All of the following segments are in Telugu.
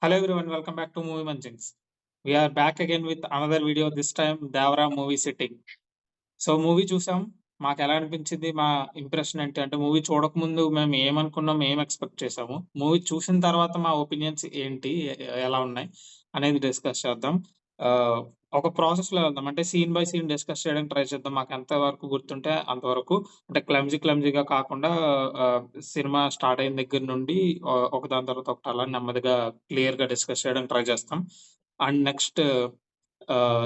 Hello everyone, welcome back to Movie Munchings. We are back again with another video, this time Devara movie sitting. So movie చూసాం. మాకెలా అనిపించింది? మా ఇంప్రెషన్ ఏంటి? అంటే మూవీ చూడకముందు మేము ఏమనుకున్నాం? ఏం ఎక్స్‌పెక్ట్ చేసాము? మూవీ చూసిన తర్వాత మా ఒపీనియన్స్ ఏంటి? ఎలా ఉన్నాయి? అనేది డిస్కస్ చేద్దాం. ఆహ్, ఒక ప్రాసెస్‌లో వెళ్దాం. అంటే సీన్ బై సీన్ డిస్కస్ చేయడానికి ట్రై చేద్దాం. మాకెంత వరకు గుర్తుంటే అంతవరకు. అంటే క్లమ్జీగా కాకుండా సినిమా స్టార్ట్ అయిన దగ్గర నుండి ఒకదాని తర్వాత ఒకటి అలా నెమ్మదిగా క్లియర్‌గా డిస్కస్ చేయడానికి ట్రై చేస్తాం. అండ్ నెక్స్ట్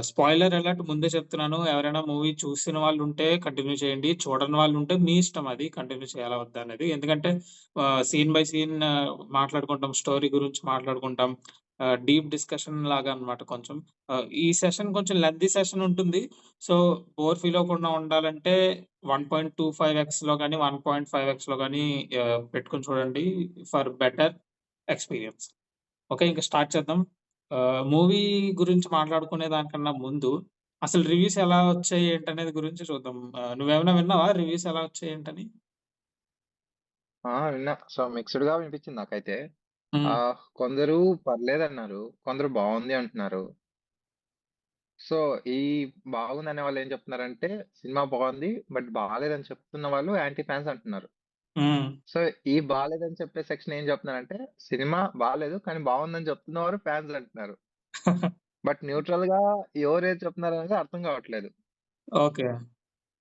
స్పాయిలర్ అలర్ట్ ముందే చెప్తున్నాను. ఎవరైనా మూవీ చూసిన వాళ్ళుంటే కంటిన్యూ చేయండి. చూడని వాళ్ళుంటే మీ ఇష్టం అది కంటిన్యూ చేయాలా వద్దా అనేది. ఎందుకంటే సీన్ బై సీన్ మాట్లాడుకుంటాం. స్టోరీ గురించి మాట్లాడుకుంటాం. డీప్ డిస్కషన్ లాగా అన్నమాట కొంచెం. ఈ సెషన్ కొంచెం లెంథీ సెషన్ ఉంటుంది. సో, బోర్ ఫీల్ అవ్వకుండా ఉండాలంటే 1.25x గాని, 1.5x గాని పెట్టుకొని చూడండి ఫర్ బెటర్ ఎక్స్‌పీరియన్స్. ఓకే. ఇంక స్టార్ట్ చేద్దాం. మూవీ గురించి మాట్లాడుకునే దానికన్నా ముందు, అసలు రివ్యూస్ ఎలా వచ్చాయి ఏంటనేది గురించి చూద్దాం. నువ్వేమైనా విన్నావా రివ్యూస్ ఎలా వచ్చాయి ఏంటని? విన్నా. సో, మిక్స్‌డ్‌గా వినిపించింది నాకైతే. హ్మ్. కొందరు పర్లేదన్నారు. కొందరు బావుంది అంటున్నారు. సో, ఈ బాగుందనే వాళ్ళేం చెప్తున్నారంటే, సినిమా బావుంది. బట్ బాలేదని చెప్తున్న వాళ్ళు యాంటీ ఫాన్స్ అంటున్నారు. హ్మ్. సో, ఈ బాలేదని చెప్పే సెక్షన్ ఏం చెప్తున్నారంటే, సినిమా బాలేదు. కానీ బావుందని చెప్తున్నవారు ఫాన్స్ అంటున్నారు. బట్ న్యూట్రల్‌గా ఎవరేది చెప్తున్నారనేది అర్థం కావట్లేదు. ఓకే.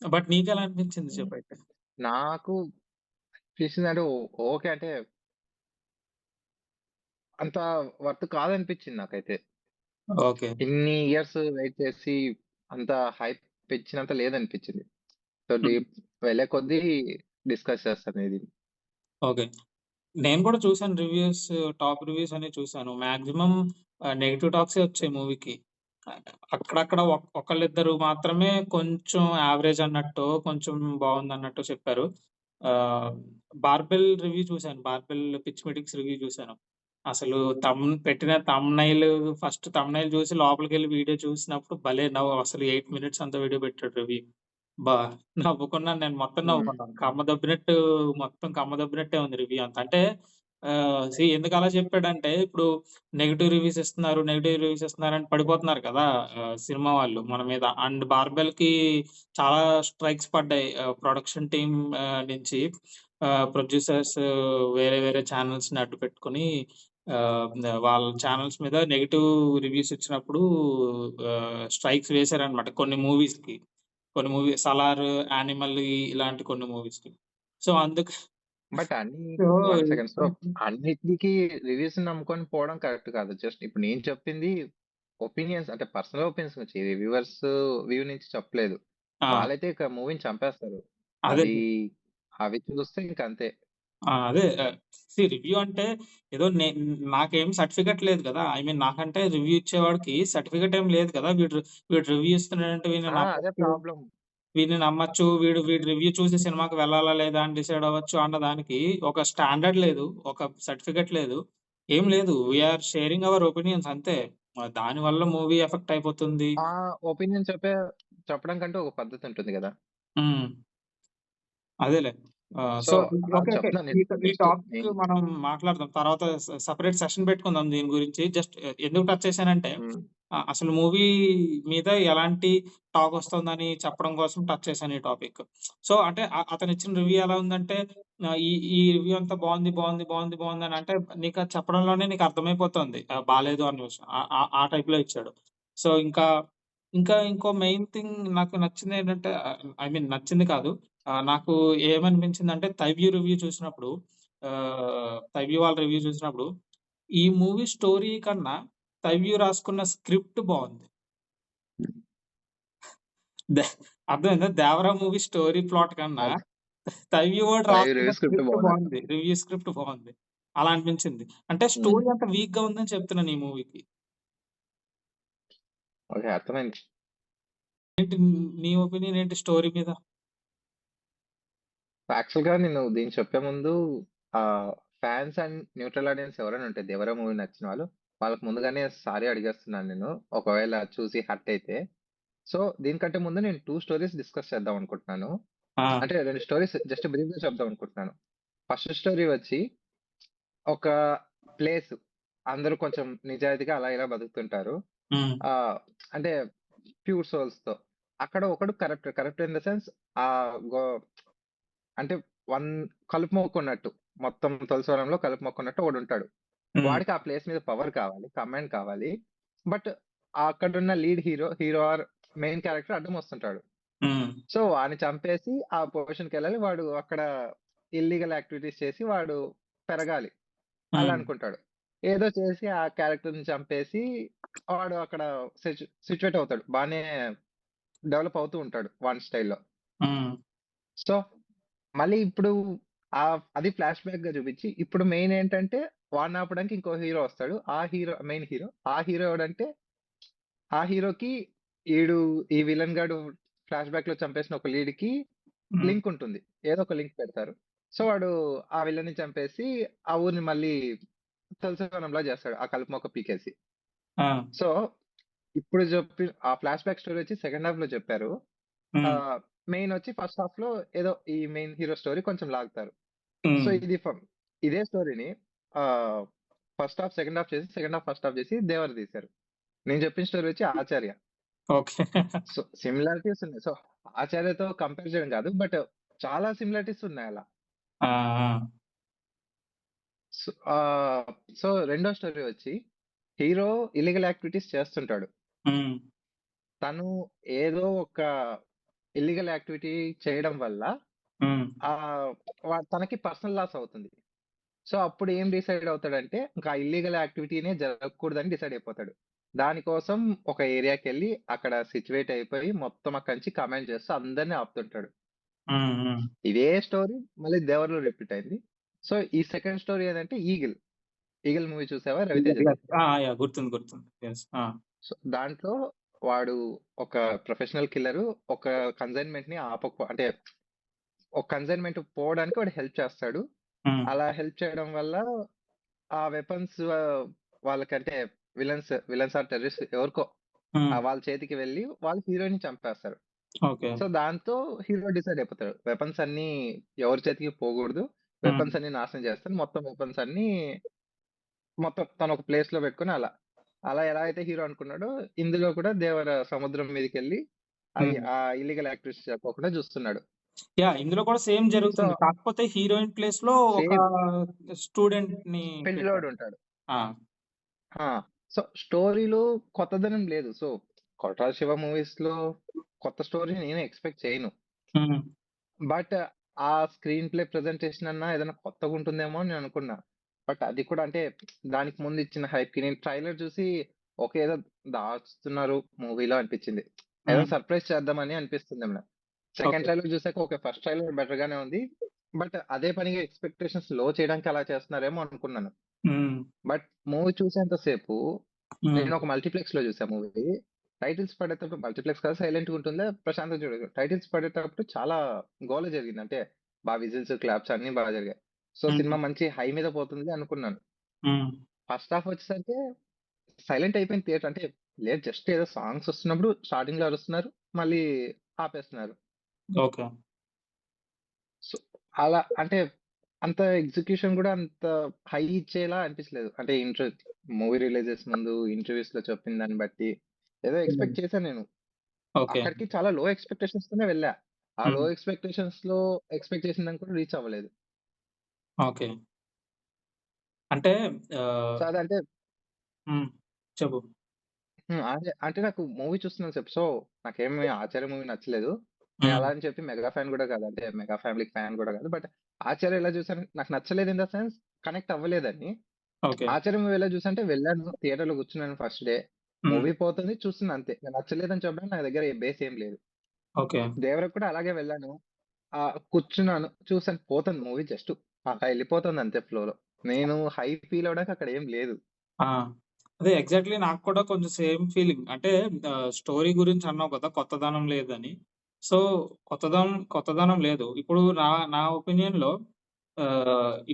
బట్ నీకెలా అనిపించింది హ్మ్. చెప్పైతే? నాకు అనిపించిందంటే ఓకే. అంటే అంత వర్త్ కాదనిపించింది నాకైతే. ఓకే. ఇన్ని ఇయర్స్ వెయిట్ చేసి అంత హైప్ ఇచ్చినంత లేదనిపించింది. సో, హ్మ్. డీప్ వెళ్ళే కొద్దీ డిస్కస్ చేస్తాను ఇది. ఓకే. నేను కూడా చూసాను రివ్యూస్, టాప్ రివ్యూస్ అన్ని చూసాను. మాక్సిమం నెగెటివ్ టాక్సే వచ్చాయి మూవీకి. అక్కడక్కడ ఒకళ్ళిద్దరు మాత్రమే కొంచెం యావరేజ్ అన్నట్టో, కొంచెం బావుందన్నట్టో చెప్పారు. ఆహ్, 'బార్బెల్' రివ్యూ చూసాను. 'బార్బెల్ పిచ్ మీటింగ్స్' రివ్యూ చూసాను. అసలు పెట్టిన ఫస్ట్ థంబ్‌నెయిల్ చూసి లోపలికెళ్ళి వీడియో చూసినప్పుడు భలే అసలు 8 మినిట్స్ అంత వీడియో పెట్టాడు రివ్యూ. అబ్బా! నవ్వుకున్నాను నేను. మొత్తం హ్మ్. నవ్వుకున్నాను. కమ్మ దొబ్బినట్టే ఉంది రివ్యూ అంతా. అంటే ఎందుకలా చెప్పాడంటే, ఇప్పుడు నెగెటివ్ రివ్యూస్ ఇస్తున్నారని పడిపోతున్నారు కదా! సినిమా వాళ్ళు మన మీద. అండ్ 'బార్బెల్‌కి' చాలా స్ట్రైక్స్ పడ్డాయి. ప్రొడక్షన్ టీమ్ నుంచి ప్రొడ్యూసర్స్ వేరే వేరే ఛానెల్స్‌ని అడ్డు పెట్టుకొని వాళ్ళ ఛానెల్స్ మీద నెగెటివ్ రివ్యూస్ ఇచ్చినప్పుడు స్ట్రైక్స్ వేశారన్నమాట కొన్ని మూవీస్‌కి. కొన్ని 'సలార్', 'యానిమల్' ఇలాంటి కొన్ని మూవీస్‌కి. సో, అందుకు బట్ అన్ని సో, 1 సెకండ్. సో, అన్నిట్లికి రివ్యూస్‌ని నమ్ముకొని పోవడం కరెక్ట్ కాదు. జస్ట్ ఇప్పుడు నేను చెప్పింది ఒపీనియన్స్ అంటే పర్సనల్ ఒపీనియన్స్ నుంచి రివ్యూవర్స్ వ్యూ నుంచి చెప్పలేదు. ఆ! వాళ్ళైతే ఇక మూవీని చంపేస్తారు. అదే. అది అవి చూస్తే ఇంకంతే. అదే రివ్యూ అంటే ఏదో నాకేం సర్టిఫికేట్ లేదు కదా! ఐ మీన్ నాకంటే రివ్యూ ఇచ్చేవాడికి సర్టిఫికేట్ ఏం లేదు కదా! వీడు రివ్యూ ఇస్తున్నాడంటే అదే ప్రాబ్లమ్. వీడిని నమ్మొచ్చు. వీడి రివ్యూ చూసి సినిమాకి వెళ్ళాలా లేదా అని డిసైడ్ అవ్వచ్చు అన్న దానికి ఒక స్టాండర్డ్ లేదు. ఒక సర్టిఫికేట్ లేదు. ఏం లేదు. We are sharing our opinions అంతే. దానివల్ల మూవీ ఎఫెక్ట్ అయిపోతుంది. ఆ ఒపీనియన్ చెప్పడం కంటే ఒక పద్ధతి ఉంటుంది గదా! హ్మ్. అదేలే. సో, సో అది ఓకే. ఓకే. చెప్తున్నాను. ఈ నెక్స్ట్ టాపిక్ మనం మాట్లాడదాం. తర్వాత సెపరేట్ సెషన్ పెట్టుకుందాం దీని గురించి. జస్ట్ ఎందుకు టచ్ చేశానంటే హ్మ్. అసలు మూవీ మీద ఎలాంటి టాక్ వస్తుందని చెప్పడం కోసం టచ్ చేశాను ఈ టాపిక్. సో అంటే అతనిచ్చిన రివ్యూ ఎలా ఉందంటే ఈ ఈ రివ్యూ అంతా బావుంది అని అంటే నీకది చెప్పడంలోనే నీకు అర్థమైపోతుంది. బాలేదు అన్న విషయం. ఆ టైప్‌లో ఇచ్చాడు. సో ఇంకా ఇంకో మెయిన్ థింగ్ నాకు నచ్చిందేంటంటే ఐ మీన్ నచ్చింది కాదు. నాకు ఏమనిపించిందంటే 'తైవ్యూ' రివ్యూ చూసినప్పుడు 'తైవ్యూ' వాళ్ళ రివ్యూ చూసినప్పుడు, ఈ మూవీ స్టోరీ కన్నా 'తైవ్యూ' రాసుకున్న స్క్రిప్ట్ బావుంది. ద అర్థమైందా? 'దేవరా' మూవీ స్టోరీ ప్లాట్ కన్నా అది 'తైవ్యూ' వాడు రాసుకున్న రివ్యూ స్క్రిప్ట్ స్క్రిప్ట్ బాగుందంట. బావుంది. రివ్యూ స్క్రిప్ట్ బావుంది. అలా అనిపించింది. అంటే హ్మ్. స్టోరీ అంత వీక్‌గా ఉందని చెప్తున్నాను ఈ మూవీకి. ఓకే. అర్థమైంది. ఏంటి నీ ఒపీనియన్ ఏంటి స్టోరీ మీద? యాక్చువల్‌గా నేను దీన్ని చెప్పే ముందు ఆహ్, ఫాన్స్ అండ్ న్యూట్రల్ ఆడియన్స్ ఎవరైనా ఉంటే 'దేవరా' మూవీ నచ్చిన వాళ్ళు, వాళ్ళకి ముందుగానే సారీ అడిగేస్తున్నాను నేను. ఒకవేళ చూసి హర్ట్ అయితే. సో, దీనికంటే ముందు నేను 2 స్టోరీస్ డిస్కస్ చేద్దాం అనుకుంటున్నాను. ఆ! అంటే 2 స్టోరీస్ జస్ట్ బ్రీఫ్‌గా చెప్దాం అనుకుంటున్నాను. ఫస్ట్ స్టోరీ వచ్చి ఒక ప్లేస్. అందరూ కొంచెం నిజాయితీగా అలా ఇలా బతుకుతుంటారు. హ్మ్. ఆహ్, అంటే ప్యూర్ సోల్స్‌తో. అక్కడ ఒకడు corrupt. Corrupt in the sense ఆహ్, గో అంటే వన్ కలుపు మొక్కున్నట్టు. మొత్తం తులసివనంలో కలుపు మొక్కున్నట్టు ఒకడుంటాడు. హ్మ్. వాడికి ఆ ప్లేస్ మీద పవర్ కావాలి. కమాండ్ కావాలి. బట్ అక్కడున్న lead hero or main character అడ్డం వస్తుంటాడు. హ్మ్. సో, వాడిని చంపేసి ఆ పొజిషన్‌కెళ్ళాలి. వాడు అక్కడ ఇల్లీగల్ యాక్టివిటీస్ చేసి వాడు పెరగాలి. అలా హ్మ్. అనుకుంటాడు. ఏదో చేసి ఆ క్యారెక్టర్‌ని చంపేసి వాడు అక్కడ సిట్యుయేట్ అవుతాడు. బానే డెవలప్ అవుతూ ఉంటాడు వాని స్టైల్‌లో. హ్మ్. సో, మళ్ళీ ఇప్పుడు అది ఫ్లాష్ బ్యాక్‌గా చూపించి, ఇప్పుడు మెయిన్ ఏంటంటే వాడిని ఆపడానికి ఇంకో హీరో వస్తాడు. ఆ హీరో మెయిన్ హీరో. ఆ హీరో ఎవడంటే, ఆ హీరోకి ఈడు ఈ విలన్ గాడు ఫ్లాష్ బ్యాక్‌లో చంపేసిన ఒక లీడ్‌కి హ్మ్. లింక్ ఉంటుంది. ఏదో ఒక లింక్ పెడతారు. సో, వాడు ఆ విలన్‌ని చంపేసి ఆ ఊరిని మళ్ళీ తులసివనంలా చేస్తాడు. ఆ కలుపు మొక్క పీకేసి. ఆ! సో, ఇప్పుడు ఆ ఫ్లాష్ బ్యాక్ స్టోరీ వచ్చి సెకండ్ హాఫ్‌లో చెప్పారు. హ్మ్. ఆహ్, మెయిన్ వచ్చి ఫస్ట్ హాఫ్‌లో ఏదో ఈ మెయిన్ హీరో స్టోరీ కొంచెం లాగుతారు. సో, హ్మ్. ఇదే స్టోరీని ఆహ్, ఫస్ట్ హాఫ్, సెకండ్ హాఫ్ చేసి, సెకండ్ హాఫ్, ఫస్ట్ హాఫ్ చేసి 'దేవర' తీశారు. నేను చెప్పిన స్టోరీ వచ్చి 'ఆచార్య.' ఓకే. సో, సిమిలారిటీస్ ఉన్నాయి. సో, 'ఆచార్యతో' కంపేర్ చేయడం కాదు. బట్ చాలా సిమిలారిటీస్ ఉన్నాయి అలా. ఆ! ఆ! సో, సో రెండో స్టోరీ వచ్చి హీరో ఇల్లీగల్ యాక్టివిటీస్ చేస్తుంటాడు. హ్మ్. తను ఏదో ఒక ఇల్లీగల్ యాక్టివిటీ చేయడం వల్ల హ్మ్. ఆహ్, తనకి పర్సనల్ లాస్ అవుతుంది. సో, అప్పుడు ఏం డిసైడ్ అవుతాడంటే, ఇంకా ఇల్లీగల్ యాక్టివిటీనే జరగకూడదని డిసైడ్ అయిపోతాడు. దానికోసం ఒక ఏరియాకెళ్ళి అక్కడ సిట్యుయేట్ అయిపోయి మొత్తం అక్కడి నుంచి కమాండ్ చేస్తూ అందరిని ఆపుతుంటాడు. హ్మ్. హ్మ్. ఇదే స్టోరీ మళ్ళీ 'దేవర్‌లో' రిపీట్ అయింది. సో, ఈ సెకండ్ స్టోరీ ఏదంటే 'ఈగిల్.' 'ఈగిల్' మూవీ చూసావా రవితేజది? ఆ! యాహ్! గుర్తుంది. గుర్తుంది. యెస్. ఆ! సో, దాంట్లో వాడు ఒక ప్రొఫెషనల్ కిల్లరు. ఒక కన్సైన్‌మెంట్‌ని అంటే ఒక కన్సైన్‌మెంట్ పోవడానికి వాడు హెల్ప్ చేస్తాడు. హ్మ్. అలా హెల్ప్ చేయడం వల్ల ఆ వెపన్స్ వాళ్ళకంటే విలన్స్ ఆర్ టెర్రరిస్ట్ ఎవరికో హ్మ్. వాళ్ళ చేతికి వెళ్లి వాళ్ళు హీరోని చంపేస్తారు. ఓకే. సో, దాంతో హీరో డిసైడ్ అయిపోతాడు. వెపన్స్ అన్నీ ఎవరి చేతికి పోకూడదు. హ్మ్. వెపన్స్ అన్నీ నాశనం చేస్తాను. మొత్తం వెపన్స్ అన్నీ మొత్తం తను ఒక ప్లేస్‌లో పెట్టుకొని అలా. అలా ఎలా అయితే హీరో అనుకున్నాడో, ఇందులో కూడా దేవర సముద్రం మీదకెళ్ళి హ్మ్. ఇల్లీగల్ యాక్టివిటీస్ జరగకోకుండా చూస్తున్నాడు. యాహ్! ఇందులో కూడా సేమ్ సో, జరుగుతుంది. కాకపోతే హీరోయిన్ ప్లేస్‌లో ఒక సేమ్ స్టూడెంట్‌ని పెట్టారు. పిల్లోడుంటాడు. ఆ! ఆ! సో, స్టోరీలో కొత్తదనం లేదు. సో, 'కొట్టాల శివ' మూవీస్‌లో కొత్త స్టోరీ నేను ఎక్స్‌పెక్ట్ చేయను. హ్మ్. బట్ ఆ స్క్రీన్ ప్లే ప్రెజెంటేషన్ అన్నా ఏదైనా కొత్తగుంటుందేమో అని నేను అనుకున్నా. బట్ అది కూడా అంటే దానికి ముందు ఇచ్చిన హైప్‌కి నేను ట్రైలర్ చూసి ఓకే. ఏదో దాస్తున్నారు మూవీలో అనిపించింది. ఏదో హ్మ్. సర్ప్రైజ్ చేద్దామని అనిపిస్తుందేమో. Second okay. ట్రైలర్ చూసాక ఓకే. ఫస్ట్ ట్రైలర్ బెటర్ గానే ఉంది. బట్ అదే పనిగా ఎక్స్‌పెక్టేషన్స్ లో చేయడానికి అలా చేస్తున్నారేమో అనుకున్నాను. హ్మ్. బట్ మూవీ చూసేంత సేపు హ్మ్. నేను ఒక మల్టీప్లెక్స్‌లో చూసా మూవీ. టైటిల్స్ పడేటప్పుడు మల్టీప్లెక్స్ కదా! సైలెంట్‌గా ఉంటుందా ప్రశాంతంగా చూడొచ్చు. టైటిల్స్ పడేటప్పుడు చాలా గోల జరిగింది. అంటే విజిల్స్, క్లాప్స్ అన్నీ జరిగాయి. సో, హ్మ్. సినిమా మంచి హై మీద పోతుంది అనుకున్నాను. హ్మ్. ఫస్ట్ హాఫ్ వచ్చేసరికి సైలెంట్ అయిపోయింది థియేటర్. అంటే లేదు జస్ట్ ఏదో సాంగ్స్ వస్తున్నప్పుడు స్టార్టింగ్‌లో అరుస్తున్నారు. మళ్ళీ ఆపేస్తున్నారు. ఓకే. సో, అలా అంటే అంత ఎగ్జిక్యూషన్ గూడా అంత హై ఇచ్చేలా అనిపించలేదు. అంటే మూవీ రిలీజెస్ ముందు ఇంటర్వ్యూస్‌లో చెప్పిన దాన్ని బట్టి ఏదో హ్మ్. ఎక్స్‌పెక్ట్ చేశాను నేను. ఓకే. అక్కడికి చాలా లో ఎక్స్‌పెక్టేషన్స్‌తోనే వెళ్ళా. ఆ లో హ్మ్. ఎక్స్‌పెక్టేషన్స్‌లో ఎక్స్‌పెక్ట్ చేసిన దాన్ని కూడా రీచ్ అవ్వలేదు. ఓకే. అంటే ఆహ్, సో, అదంటే హ్మ్. చెప్పు. అదే అంటే నాకు మూవీ చూస్తున్నాను సేపు. సో, నాకేమి 'ఆచార్య' మూవీ నచ్చలేదు. నేను హ్మ్. అలా అని చెప్పి మెగా ఫ్యాన్ గూడా కాదు. అంటే మెగా ఫ్యామిలీకి ఫ్యాన్ గూడా కాదు. బట్ 'ఆచార్య' ఎలా చూసాను నాకు నచ్చలేదు ఇన్ ద సెన్స్ కనెక్ట్ అవ్వలేదని. ఓకే. 'ఆచార్య' మూవీ ఎలా చూసా అంటే వెళ్ళాను. థియేటర్‌లో కూర్చున్నాను ఫస్ట్ డే. హ్మ్. మూవీ పోతుంది చూస్తున్నా అంతే. నచ్చలేదని చెప్పడానికి నా దగ్గర బేస్ ఏం లేదు. ఓకే. 'దేవరకి' కూడా అలాగే వెళ్ళాను. కూర్చున్నాను. చూసాను పోతుంది మూవీ జస్ట్ అలా ఎళ్ళిపోతుంది అంతే ఫ్లోలో. నేను హై ఫీల్ అవ్వడానికి అక్కడ ఏం లేదు. ఆ! అదే ఎగ్జాక్ట్‌లీ నాకు కూడా కొంచెం సేమ్ ఫీలింగ్. అంటే స్టోరీ గురించి అన్నావు కదా! కొత్తదనం లేదని. సో, కొత్తదనం లేదు. ఇప్పుడు నా ఒపీనియన్‌లో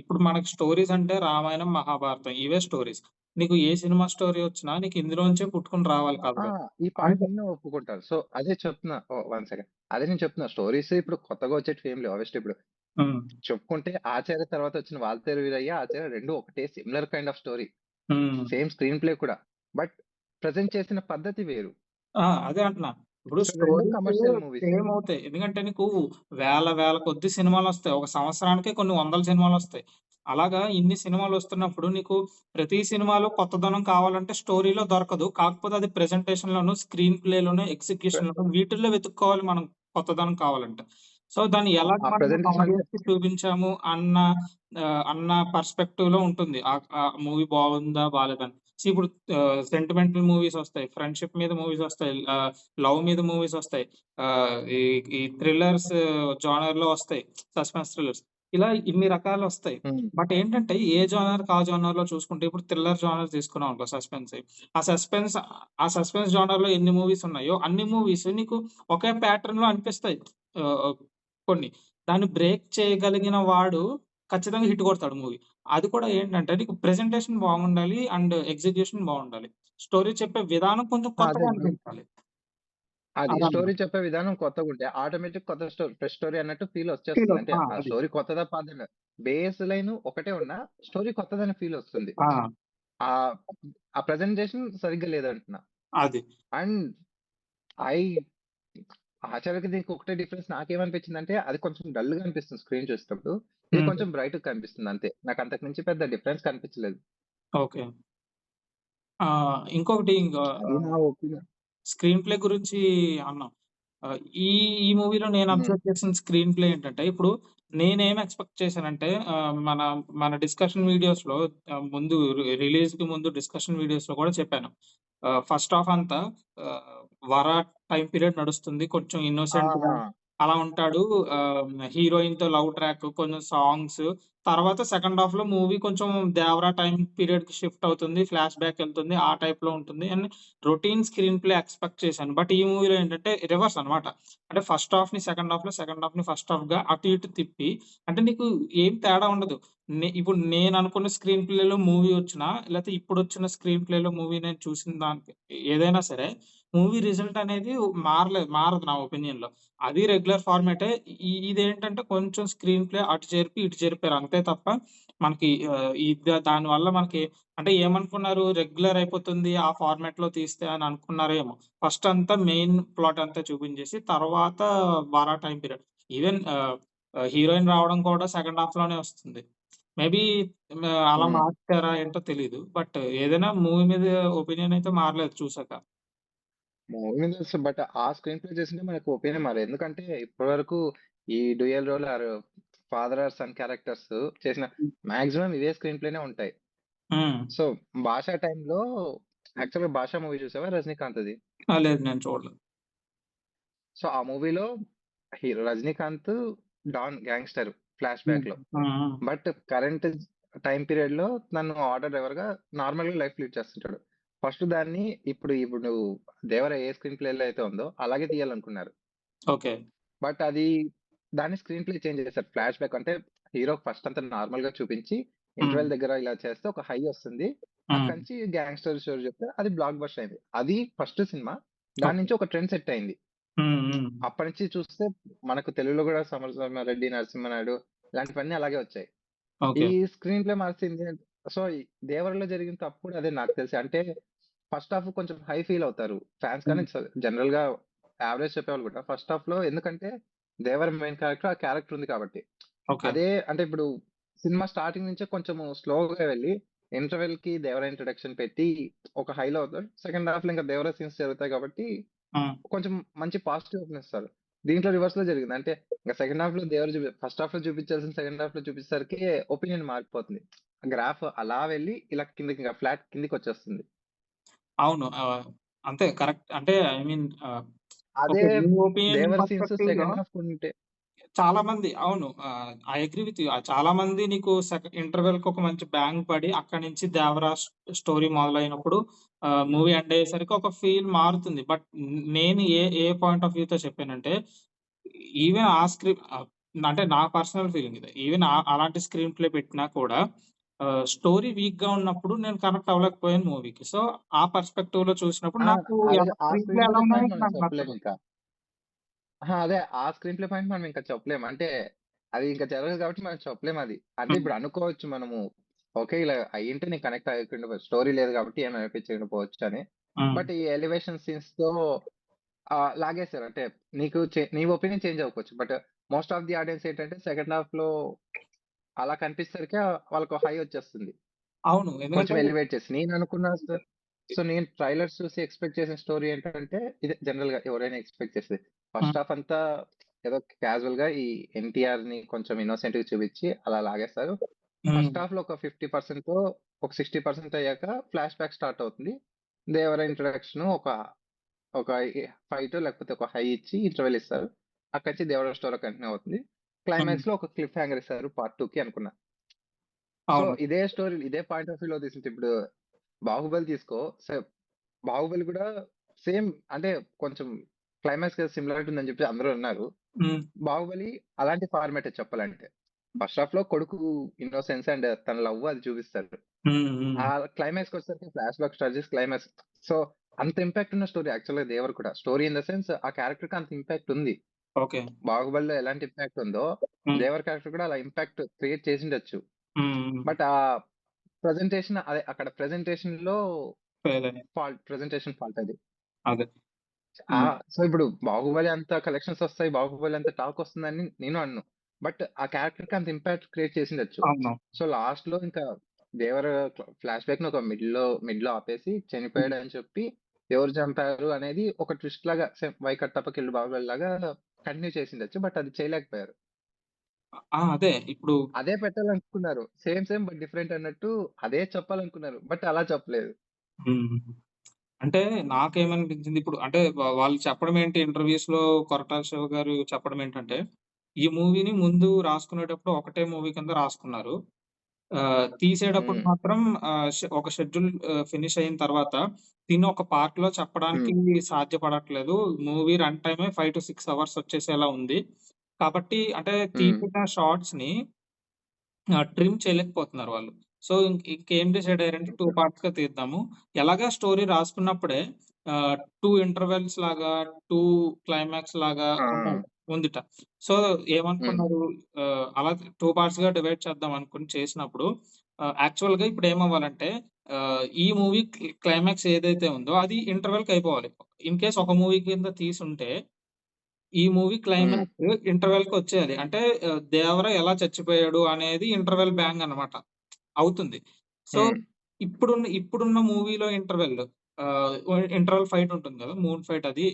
ఇప్పుడు మనకు స్టోరీస్ అంటే రామాయణం, మహాభారతం ఇవే స్టోరీస్. నీకు ఏ సినిమా స్టోరీ వచ్చినా నీకు ఇందులోంచే పుట్టుకొని రావాలి ఆ! కథలు. ఈ పాయింట్ అంటే నేను ఒప్పుకుంటాను. సో, అదే చెప్తున్నా. One second. అదే నేను చెప్తున్నా. స్టోరీస్ ఇప్పుడు కొత్తగా వచ్చేటివి ఏం లేవు. ఆబ్వియస్లీ ఇప్పుడు హ్మ్. చెప్పుకుంటే 'ఆచార్య' తర్వాత వచ్చిన 'వాల్తేరు వీరయ్య', 'ఆచార్య' 2 ఒకటే సిమిలర్ కైండ్ ఆఫ్ స్టోరీ. హ్మ్. సేమ్ స్క్రీన్ ప్లే కూడా. బట్ ప్రెజెంట్ చేసిన పద్ధతి వేరు. అదే అంటున్నా. ఇప్పుడు సో 2 స్టోరీస్ కమర్షియల్ మూవీసే. సేమ్ అవుతాయి. ఎందుకంటే నీకు వేల కొద్దీ సినిమాలొస్తాయి. ఒక సంవత్సరానికే కొన్ని వందల సినిమాలొస్తాయి. అలాగా ఇన్ని సినిమాలొస్తున్నప్పుడు నీకు ప్రతి సినిమాలో కొత్తదనం కావాలంటే స్టోరీలో దొరకదు. కాకపోతే అది ప్రెజెంటేషన్‌లోను, స్క్రీన్ ప్లేలోను, ప్ర ఎగ్జిక్యూషన్‌లోను వీటిల్లో వెతుక్కోవాలి మనం కొత్తదనం కావాలంటే. సో, దాన్ని ఎలాగ ఆ మనం ప్రెజెంటేషన్ అంటే ఆడియన్స్‌కి చూపించాము అన్న పర్స్‌పెక్టివ్‌లో ఉంటుంది. ఆ మూవీ బాగుందా? బాలేదని. సీ ఇప్పుడు సెంటిమెంటల్ మూవీసొస్తాయి. ఫ్రెండ్‌షిప్ మీద మూవీసొస్తాయి. లవ్ మీద మూవీసొస్తాయి. ఈ ఈ థ్రిల్లర్స్ జోనర్‌లో వస్తాయి. Suspense thrillers. ఇలా ఇన్ని రకాలొస్తాయి. హ్మ్. బట్ ఏంటంటే ఏ జోనర్‌కి ఆ జోనర్‌లో చూసుకుంటే ఇప్పుడు థ్రిల్లర్ జోనర్ తీసుకున్నామనుకో సస్పెన్స్. ఆ సస్పెన్స్ జోనర్‌లో ఎన్ని మూవీస్ ఉన్నాయో అన్ని మూవీస్ నీకు ఒకే ప్యాటర్న్‌లో అనిపిస్తాయి. ఆహ్, కొన్ని. దాన్ని బ్రేక్ చేయగలిగిన వాడు ఖచ్చితంగా హిట్ కొడతాడు మూవీ. అది కూడా ఏంటంటే నీకు ప్రెజెంటేషన్ బాగుండాలి అండ్ ఎగ్జిక్యూషన్ బావుండాలి. స్టోరీ చెప్పే విధానం కొంచెం అదే కొత్తగా అనిపించాలి. అది స్టోరీ అదన్నమాట. చెప్పే విధానం కొత్తగుంటే ఆటోమేటిక్ కొత్త ఫ్రెష్ స్టోరీ అన్నట్టు ఫీలొచ్చేస్తుంది. ఫీలవుతు అంటే ఆ అది. స్టోరీ కొత్తదా పాతదా బేస్ లైన్ ఒకటే ఉన్నా స్టోరీ కొత్తదనే ఫీలొస్తుంది. ఆ! ఆహ్, ఆ ప్రెజెంటేషన్ సరిగ్గా లేదంటున్నా. అది. అండ్ ఐ ఆచార్యకి దీనికి ఒకటే డిఫరెన్స్ నాకేమనిపించిందంటే అది కొంచెం డల్‌గా అనిపిస్తుంది స్క్రీన్ చూసేటప్పుడు. ఇది హ్మ్. కొంచెం బ్రైట్‌గా కనిపిస్తుంది అంతే. నాకు అంతకు మించి పెద్ద డిఫరెన్స్ కనిపించలేదు. ఓకే. ఇంకొకటి ఇంకా అది నా ఒపీనియన్. స్క్రీన్ ప్లే గురించి అన్నాం. ఆహ్, ఈ ఈ మూవీలో నేను హ్మ్. అబ్జర్వ్ చేసిన స్క్రీన్ ప్లే ఏంటంటే, ఇప్పుడు నేనేం ఎక్స్‌పెక్ట్ చేశానంటే మన డిస్కషన్ వీడియోస్‌లో ముందు రిలీజ్‌కి ముందు డిస్కషన్ వీడియోస్‌లో కూడా చెప్పాను. ఫస్ట్ హాఫ్ అంతా ఆహ్, 'వర' టైమ్ పీరియడ్ నడుస్తుంది. కొంచెం ఇన్నోసెంట్‌గా ఆ! అలా ఉంటాడు. హీరోయిన్‌తో లవ్ ట్రాక్, కొంచెం సాంగ్స్. తర్వాత సెకండ్ హాఫ్‌లో మూవీ కొంచెం 'దేవరా' టైమ్ పీరియడ్‌కి షిఫ్ట్ అవుతుంది. ఫ్లాష్ బ్యాక్ ఎళ్తుంది. ఆ టైప్‌లో ఉంటుంది. And routine screenplay expect చేశాను. బట్ ఈ మూవీలో ఏంటంటే రివర్స్ అన్నమాట. అంటే ఫస్ట్ హాఫ్‌ని సెకండ్ హాఫ్‌లో, సెకండ్ హాఫ్‌ని ఫస్ట్ హాఫ్‌గా అటు ఇటు తిప్పి అంటే నీకు ఏం తేడా ఉండదు. ఇప్పుడు నేననుకున్న స్క్రీన్ ప్లేలో మూవీ వచ్చినా, లేతే ఇప్పుడొచ్చిన స్క్రీన్ ప్లేలో మూవీ నేను చూసిన దానికి ఏదైనా సరే, మూవీ రిజల్ట్ అనేది మారదు నా ఒపీనియన్‌లో. అది రెగ్యులర్ ఫార్మాటే. ఇదేంటంటే కొంచెం స్క్రీన్ ప్లే అటు జరిపి, ఇటు జరిపారు అంతే తప్ప మనకి దానివల్ల మనకి అంటే ఏమనుకున్నారు రెగ్యులర్ అయిపోతుంది ఆ ఫార్మాట్‌లో తీస్తే అని అనుకున్నారేమో! ఫస్ట్ అంతా మెయిన్ ప్లాట్ అంతా చూపించేసి తర్వాత 'బారా' టైమ్ పీరియడ్. ఈవెన్ హీరోయిన్ రావడం కూడా సెకండ్ హాఫ్‌లోనే వస్తుంది. మేబీ అలా హ్మ్. మార్చారా ఏంటో తెలీదు. బట్ ఏదైనా మూవీ మీద ఒపీనియన్ అయితే మారలేదు చూసాక. మూవీ మీద బట్ ఆ స్క్రీన్ ప్లే చేసుంటే మనకు ఒపీనియన్ మారేది. ఎందుకంటే ఇప్పటివరకు ఈ dual role father or son characters చేసిన హ్మ్. మాక్సిమం ఇవే స్క్రీన్ ప్లేనే ఉంటాయి. హ్మ్. సో 'భాషా' టైమ్‌లో యాక్చువల్‌గా 'భాషా' మూవీ చూసావా రజనీకాంత్‌ది? లేదు నేను చూడలేదు. సో ఆ మూవీలో hero Rajinikanth don gangster flash hmm. బ్యాక్‌లో. హ్మ్. హ్మ్. బట్ కరెంట్ టైమ్ పీరియడ్‌లో తను ఆటో డ్రైవర్‌గా నార్మల్‌గా లైఫ్ లీడ్ చేస్తుంటాడు. ఫస్ట్ దాన్ని ఇప్పుడు నువ్వు 'దేవర' ఏ స్క్రీన్ ప్లేలో అయితే ఉందో అలాగే తీయాలనుకున్నారు. ఓకే. బట్ అది దాన్ని స్క్రీన్ ప్లే చేంజ్ చేశారు. ఫ్లాష్ బ్యాక్ అంటే హీరోకి ఫస్ట్ అంతా నార్మల్‌గా చూపించి హ్మ్. ఇంటర్వెల్ దగ్గర ఇలా చేస్తే ఒక హై వస్తుంది. హ్మ్. అక్కడి నుంచి గ్యాంగ్‌స్టర్ స్టోరీ చెప్తే అది బ్లాక్ బస్టర్ అయింది. అది ఫస్ట్ సినిమా. దాని ఓకే. నుంచి ఒక ట్రెండ్ సెట్ అయింది. హ్మ్. హ్మ్. అప్పటినుంచి చూస్తే మనకు తెలుగులో గూడా 'సమరసింహారెడ్డి', 'నరసింహనాయుడు' ఇలాంటివన్నీ అలాగే వచ్చాయి. ఈ ఓకే. స్క్రీన్ ప్లే మార్చింది సో, ఈ 'దేవర'లో జరిగిన తప్పు కూడా అదే నాకు తెలిసి. అంటే ఫస్ట్ హాఫ్ కొంచెం హై ఫీల్ అవుతారు. ఫాన్స్ కానీ హ్మ్. జనరల్‌గా యావరేజ్ చెప్పేవాళ్ళు కూడా. ఫస్ట్ హాఫ్‌లో ఎందుకంటే 'దేవర' మెయిన్ క్యారెక్టర్ ఆ క్యారెక్టర్ ఉంది కాబట్టి. ఓకే. అదే అంటే ఇప్పుడు సినిమా స్టార్టింగ్ నుంచే కొంచెము స్లోగా వెళ్లి ఇంటర్వెల్‌కి 'దేవర' ఇంట్రడక్షన్ పెట్టి ఒక హైలో అవుతాడు. సెకండ్ హాఫ్‌లో ఇంకా 'దేవర' సీన్స్ జరుగుతాయి కాబట్టి హ్మ్. కొంచెం మంచి పాజిటివ్ ఓపెనిస్తారు. దీంట్లో రివర్స్‌లో జరిగింది. అంటే ఇంక సెకండ్ హాఫ్‌లో ఫస్ట్ హాఫ్‌లో చూపించాల్సింది సెకండ్ హాఫ్‌లో చూపించేసరికి ఒపీనియన్ మారిపోతుంది. గ్రాఫ్ అలా వెళ్లి ఇలా కిందకి ఇంక ఫ్లాట్ కిందకొచ్చేస్తుంది. అవును. అంతే కరెక్ట్. అంటే ఐ మీన్ అదే ఓకే. మీ ఒపీనియన్ 'దేవర' సీన్స్ పర్స్‌పెక్టివ్‌లో సెకండ్ హాఫ్ ఉంటే చాలా మంది అవును. I agree with you. చాలా మంది నీకు ఇంటర్వెల్‌కి ఒక మంచి బ్యాంగ్ పడి అక్కడి నుంచి 'దేవరా' స్టోరీ మొదలైనప్పుడు మూవీ ఎండ్ అయ్యేసరికి ఒక ఫీల్ మారుతుంది. బట్ నేను ఏ పాయింట్ ఆఫ్ వ్యూతో చెప్పానంటే ఈవెన్ ఆ స్క్రిప్ట్ అంటే నా పర్సనల్ ఫీలింగ్ ఇది. ఈవెన్ అలాంటి స్క్రీన్ ప్లే పెట్టినా కూడా స్టోరీ వీక్‌గా ఉన్నప్పుడు నేను కనెక్ట్ అవ్వలేకపోయాను మూవీకి. సో, ఆ పర్స్‌పెక్టివ్‌లో చూసినప్పుడు ఆ! నాకు అదే ఎవరి ఆ స్క్రీన్ ప్లే స్క్రీన్ ఎలా ప్లే ఉన్నా పాయింట్ మనం నాకు నచ్చదు. చెప్పలేమింక. అహా! అదే ఆ స్క్రీన్ ప్లే పాయింట్ మనం ఇంకా చెప్పలేము. అంటే అది ఇంకా జరగదు కాబట్టి మనం చెప్పలేమది. అంటే హ్మ్. ఇప్పుడు అనుకోవచ్చు మనము ఓకే. ఇలా అయ్యుంటే నేను కనెక్ట్ స్టోరీ లేదు కాబట్టి ఏమి అనిపించకపోవచ్చు అని. హ్మ్. బట్ ఈ ఎలివేషన్ సీన్స్‌తో లాగేసారు. అంటే నీ ఒపీనియన్ చేంజ్ అవ్వకపోవచ్చు. But most of the audience ఏంటంటే సెకండ్ హాఫ్‌లో అలా కనిపించేసరికి వాళ్ళకో హై వచ్చేస్తుంది. అవును. కొంచెం ఎందుకంటే ఎలివేట్ చేసి. నేను ట్రైలర్స్ చూసి ఎక్స్‌పెక్ట్ చేసిన స్టోరీ ఏంటంటే ఇదే జనరల్‌గా ఎవరైనా ఎక్స్‌పెక్ట్ చేసేది. హ్మ్. ఫస్ట్ హాఫ్ అంతా ఏదో క్యాజువల్‌గా ఈ ఎన్టీఆర్‌ని కొంచెం ఇన్నోసెంట్‌గా చూపించి అలా లాగేస్తారు. హ్మ్. ఫస్ట్ హాఫ్‌లో ఒక 50% ఒక 60% అయ్యాక ఫ్లాష్ బ్యాక్ స్టార్ట్ అవుతుంది. దేవర ఇంట్రడక్షను ఒక ఒక ఫైటో లేకపోతే ఒక హై ఇచ్చి ఇంటర్వెల్ ఇస్తారు. అక్కడి నుంచి దేవర స్టోరీ కంటిన్యూ అవుతుంది. హ్మ్. క్లైమాక్స్‌లో ఒక క్లిఫ్ హ్యాంగర్ ఇస్తారు పార్ట్ 2కి అనుకున్నా. సో, అవును. ఇదే స్టోరీ ఇదే పాయింట్ ఆఫ్ వ్యూలో తీసుంటే ఇప్పుడు 'బాహుబలి' తీసుకో. 'బాహుబలి' కూడా సేమ్ అంటే కొంచెం క్లైమాక్స్ సిమిలారిటీ ఉందని చెప్పి అందరూ అన్నారు. హ్మ్. 'బాహుబలి' అలాంటి ఫార్మాటే చెప్పాలంటే. ఫస్ట్ హాఫ్‌లో కొడుకు ఇన్నోసెన్స్ అండ్ తన లవ్ అది చూపిస్తారు. హ్మ్. హ్మ్. ఆ క్లైమాక్స్‌కొచ్చేసరికి ఫ్లాష్ బ్యాక్ స్టార్ట్ చేసి క్లైమాక్స్. సో, అంత ఇంపాక్ట్ ఉన్న స్టోరీ యాక్చువల్‌గా 'దేవర' కూడా. స్టోరీ ఇన్ ద సెన్స్ ఆ క్యారెక్టర్‌కి అంత ఇంపాక్ట్ ఉంది. ఓకే. 'బాహుబలిలో' ఎలాంటి ఇంపాక్ట్ ఉందో హ్మ్. 'దేవర' క్యారెక్టర్ కూడా అలా ఇంపాక్ట్ క్రియేట్ చేసుండొచ్చు. హ్మ్. హ్మ్. బట్ ప్రెజెంటేషన్ అదే అక్కడ ప్రెజెంటేషన్‌లో ఫెయిలయ్యాయి. ప్రెజెంటేషన్ ఫాల్ట్ అది. అదే. హ్మ్. సో, ఇప్పుడు 'బాహుబలి' అంత కలెక్షన్స్ ఒస్తాయి. 'బాహుబలి' అంత టాక్ ఒస్తుందని నేను అనను. బట్ ఆ క్యారెక్టర్‌కి అంత ఇంపాక్ట్ క్రియేట్ చేసుండొచ్చు. అవును. సో, లాస్ట్‌లో ఇంకా 'దేవర' ఫ్లాష్ బ్యాక్‌ని ఒక మిడ్‌లో ఆపేసి హ్మ్. చనిపోయాడని చెప్పి ఎవరు చంపారు అనేది ఒక ట్విస్ట్ లాగా సేమ్ 'వైకట్టప్ప బాహుబలి' లాగా కంటిన్యూ చేసుండొచ్చు. బట్ అది చేయలేకపోయారు. అదే. ఇప్పుడు అదే పెట్టాలనుకున్నారు. సేమ్ బట్ డిఫరెంట్ అన్నట్టు అదే చెప్పాలనుకున్నారు. బట్ అలా చెప్పలేదు. హ్మ్. అంటే నాకేమనిపించింది ఇప్పుడు అంటే వాళ్ళు చెప్పడం ఏంటి ఇంటర్‌వ్యూస్‌లో కొరటాల శివ గారు చెప్పడం ఏంటంటే, ఈ మూవీని ముందు రాసుకునేటప్పుడు ఒకటే మూవీ కింద రాసుకున్నారు. తీసేటప్పుడు హ్మ్. మాత్రం ఒక షెడ్యూల్ ఫినిష్ అయిన తర్వాత దీన్ని ఒక పార్ట్‌లో హ్మ్. చెప్పడానికి సాధ్యపడట్లేదు. మూవీ రన్ టైమే 5-6 అవర్స్ వచ్చేసేలా ఉంది. కాబట్టి అంటే హ్మ్. తీసిన షార్ట్స్‌ని ట్రిమ్ చేయలేకపోతున్నారు వాళ్ళు. సో, ఇంకేం డిసైడ్ అయ్యారంటే 2 ఓకే. పార్ట్స్‌గా తీద్దాము. ఎలాగా స్టోరీ రాసుకున్నప్పుడే 2 ఇంటర్వెల్స్ లాగా, 2 క్లైమాక్స్ లాగా ఆ! ఉందిట. సో, హ్మ్. ఏమనుకున్నారు అలా 2 పార్ట్స్‌గా డివైడ్ చేద్దాం అనుకుని చేసినప్పుడు యాక్చువల్‌గా ఇప్పుడేమవ్వాలంటే ఈ మూవీ క్లైమాక్స్ ఏదైతే ఉందో అది ఇంటర్వెల్‌కి అయిపోవాలి. ఇన్ కేస్ ఒక మూవీ కింద తీసుంటే ఈ మూవీ హ్మ్. క్లైమాక్స్ ఇంటర్వెల్‌కొచ్చేయాలి. అంటే 'దేవర ఎలా చచ్చిపోయాడు' అనేది ఇంటర్వెల్ బ్యాంగ్ అన్నమాట. అవుతుంది. సో, హ్మ్. ఇప్పుడున్న మూవీలో ఇంటర్వెల్ ఫైట్ ఉంటుంది గదా! మూన్ ఫైట్ అది.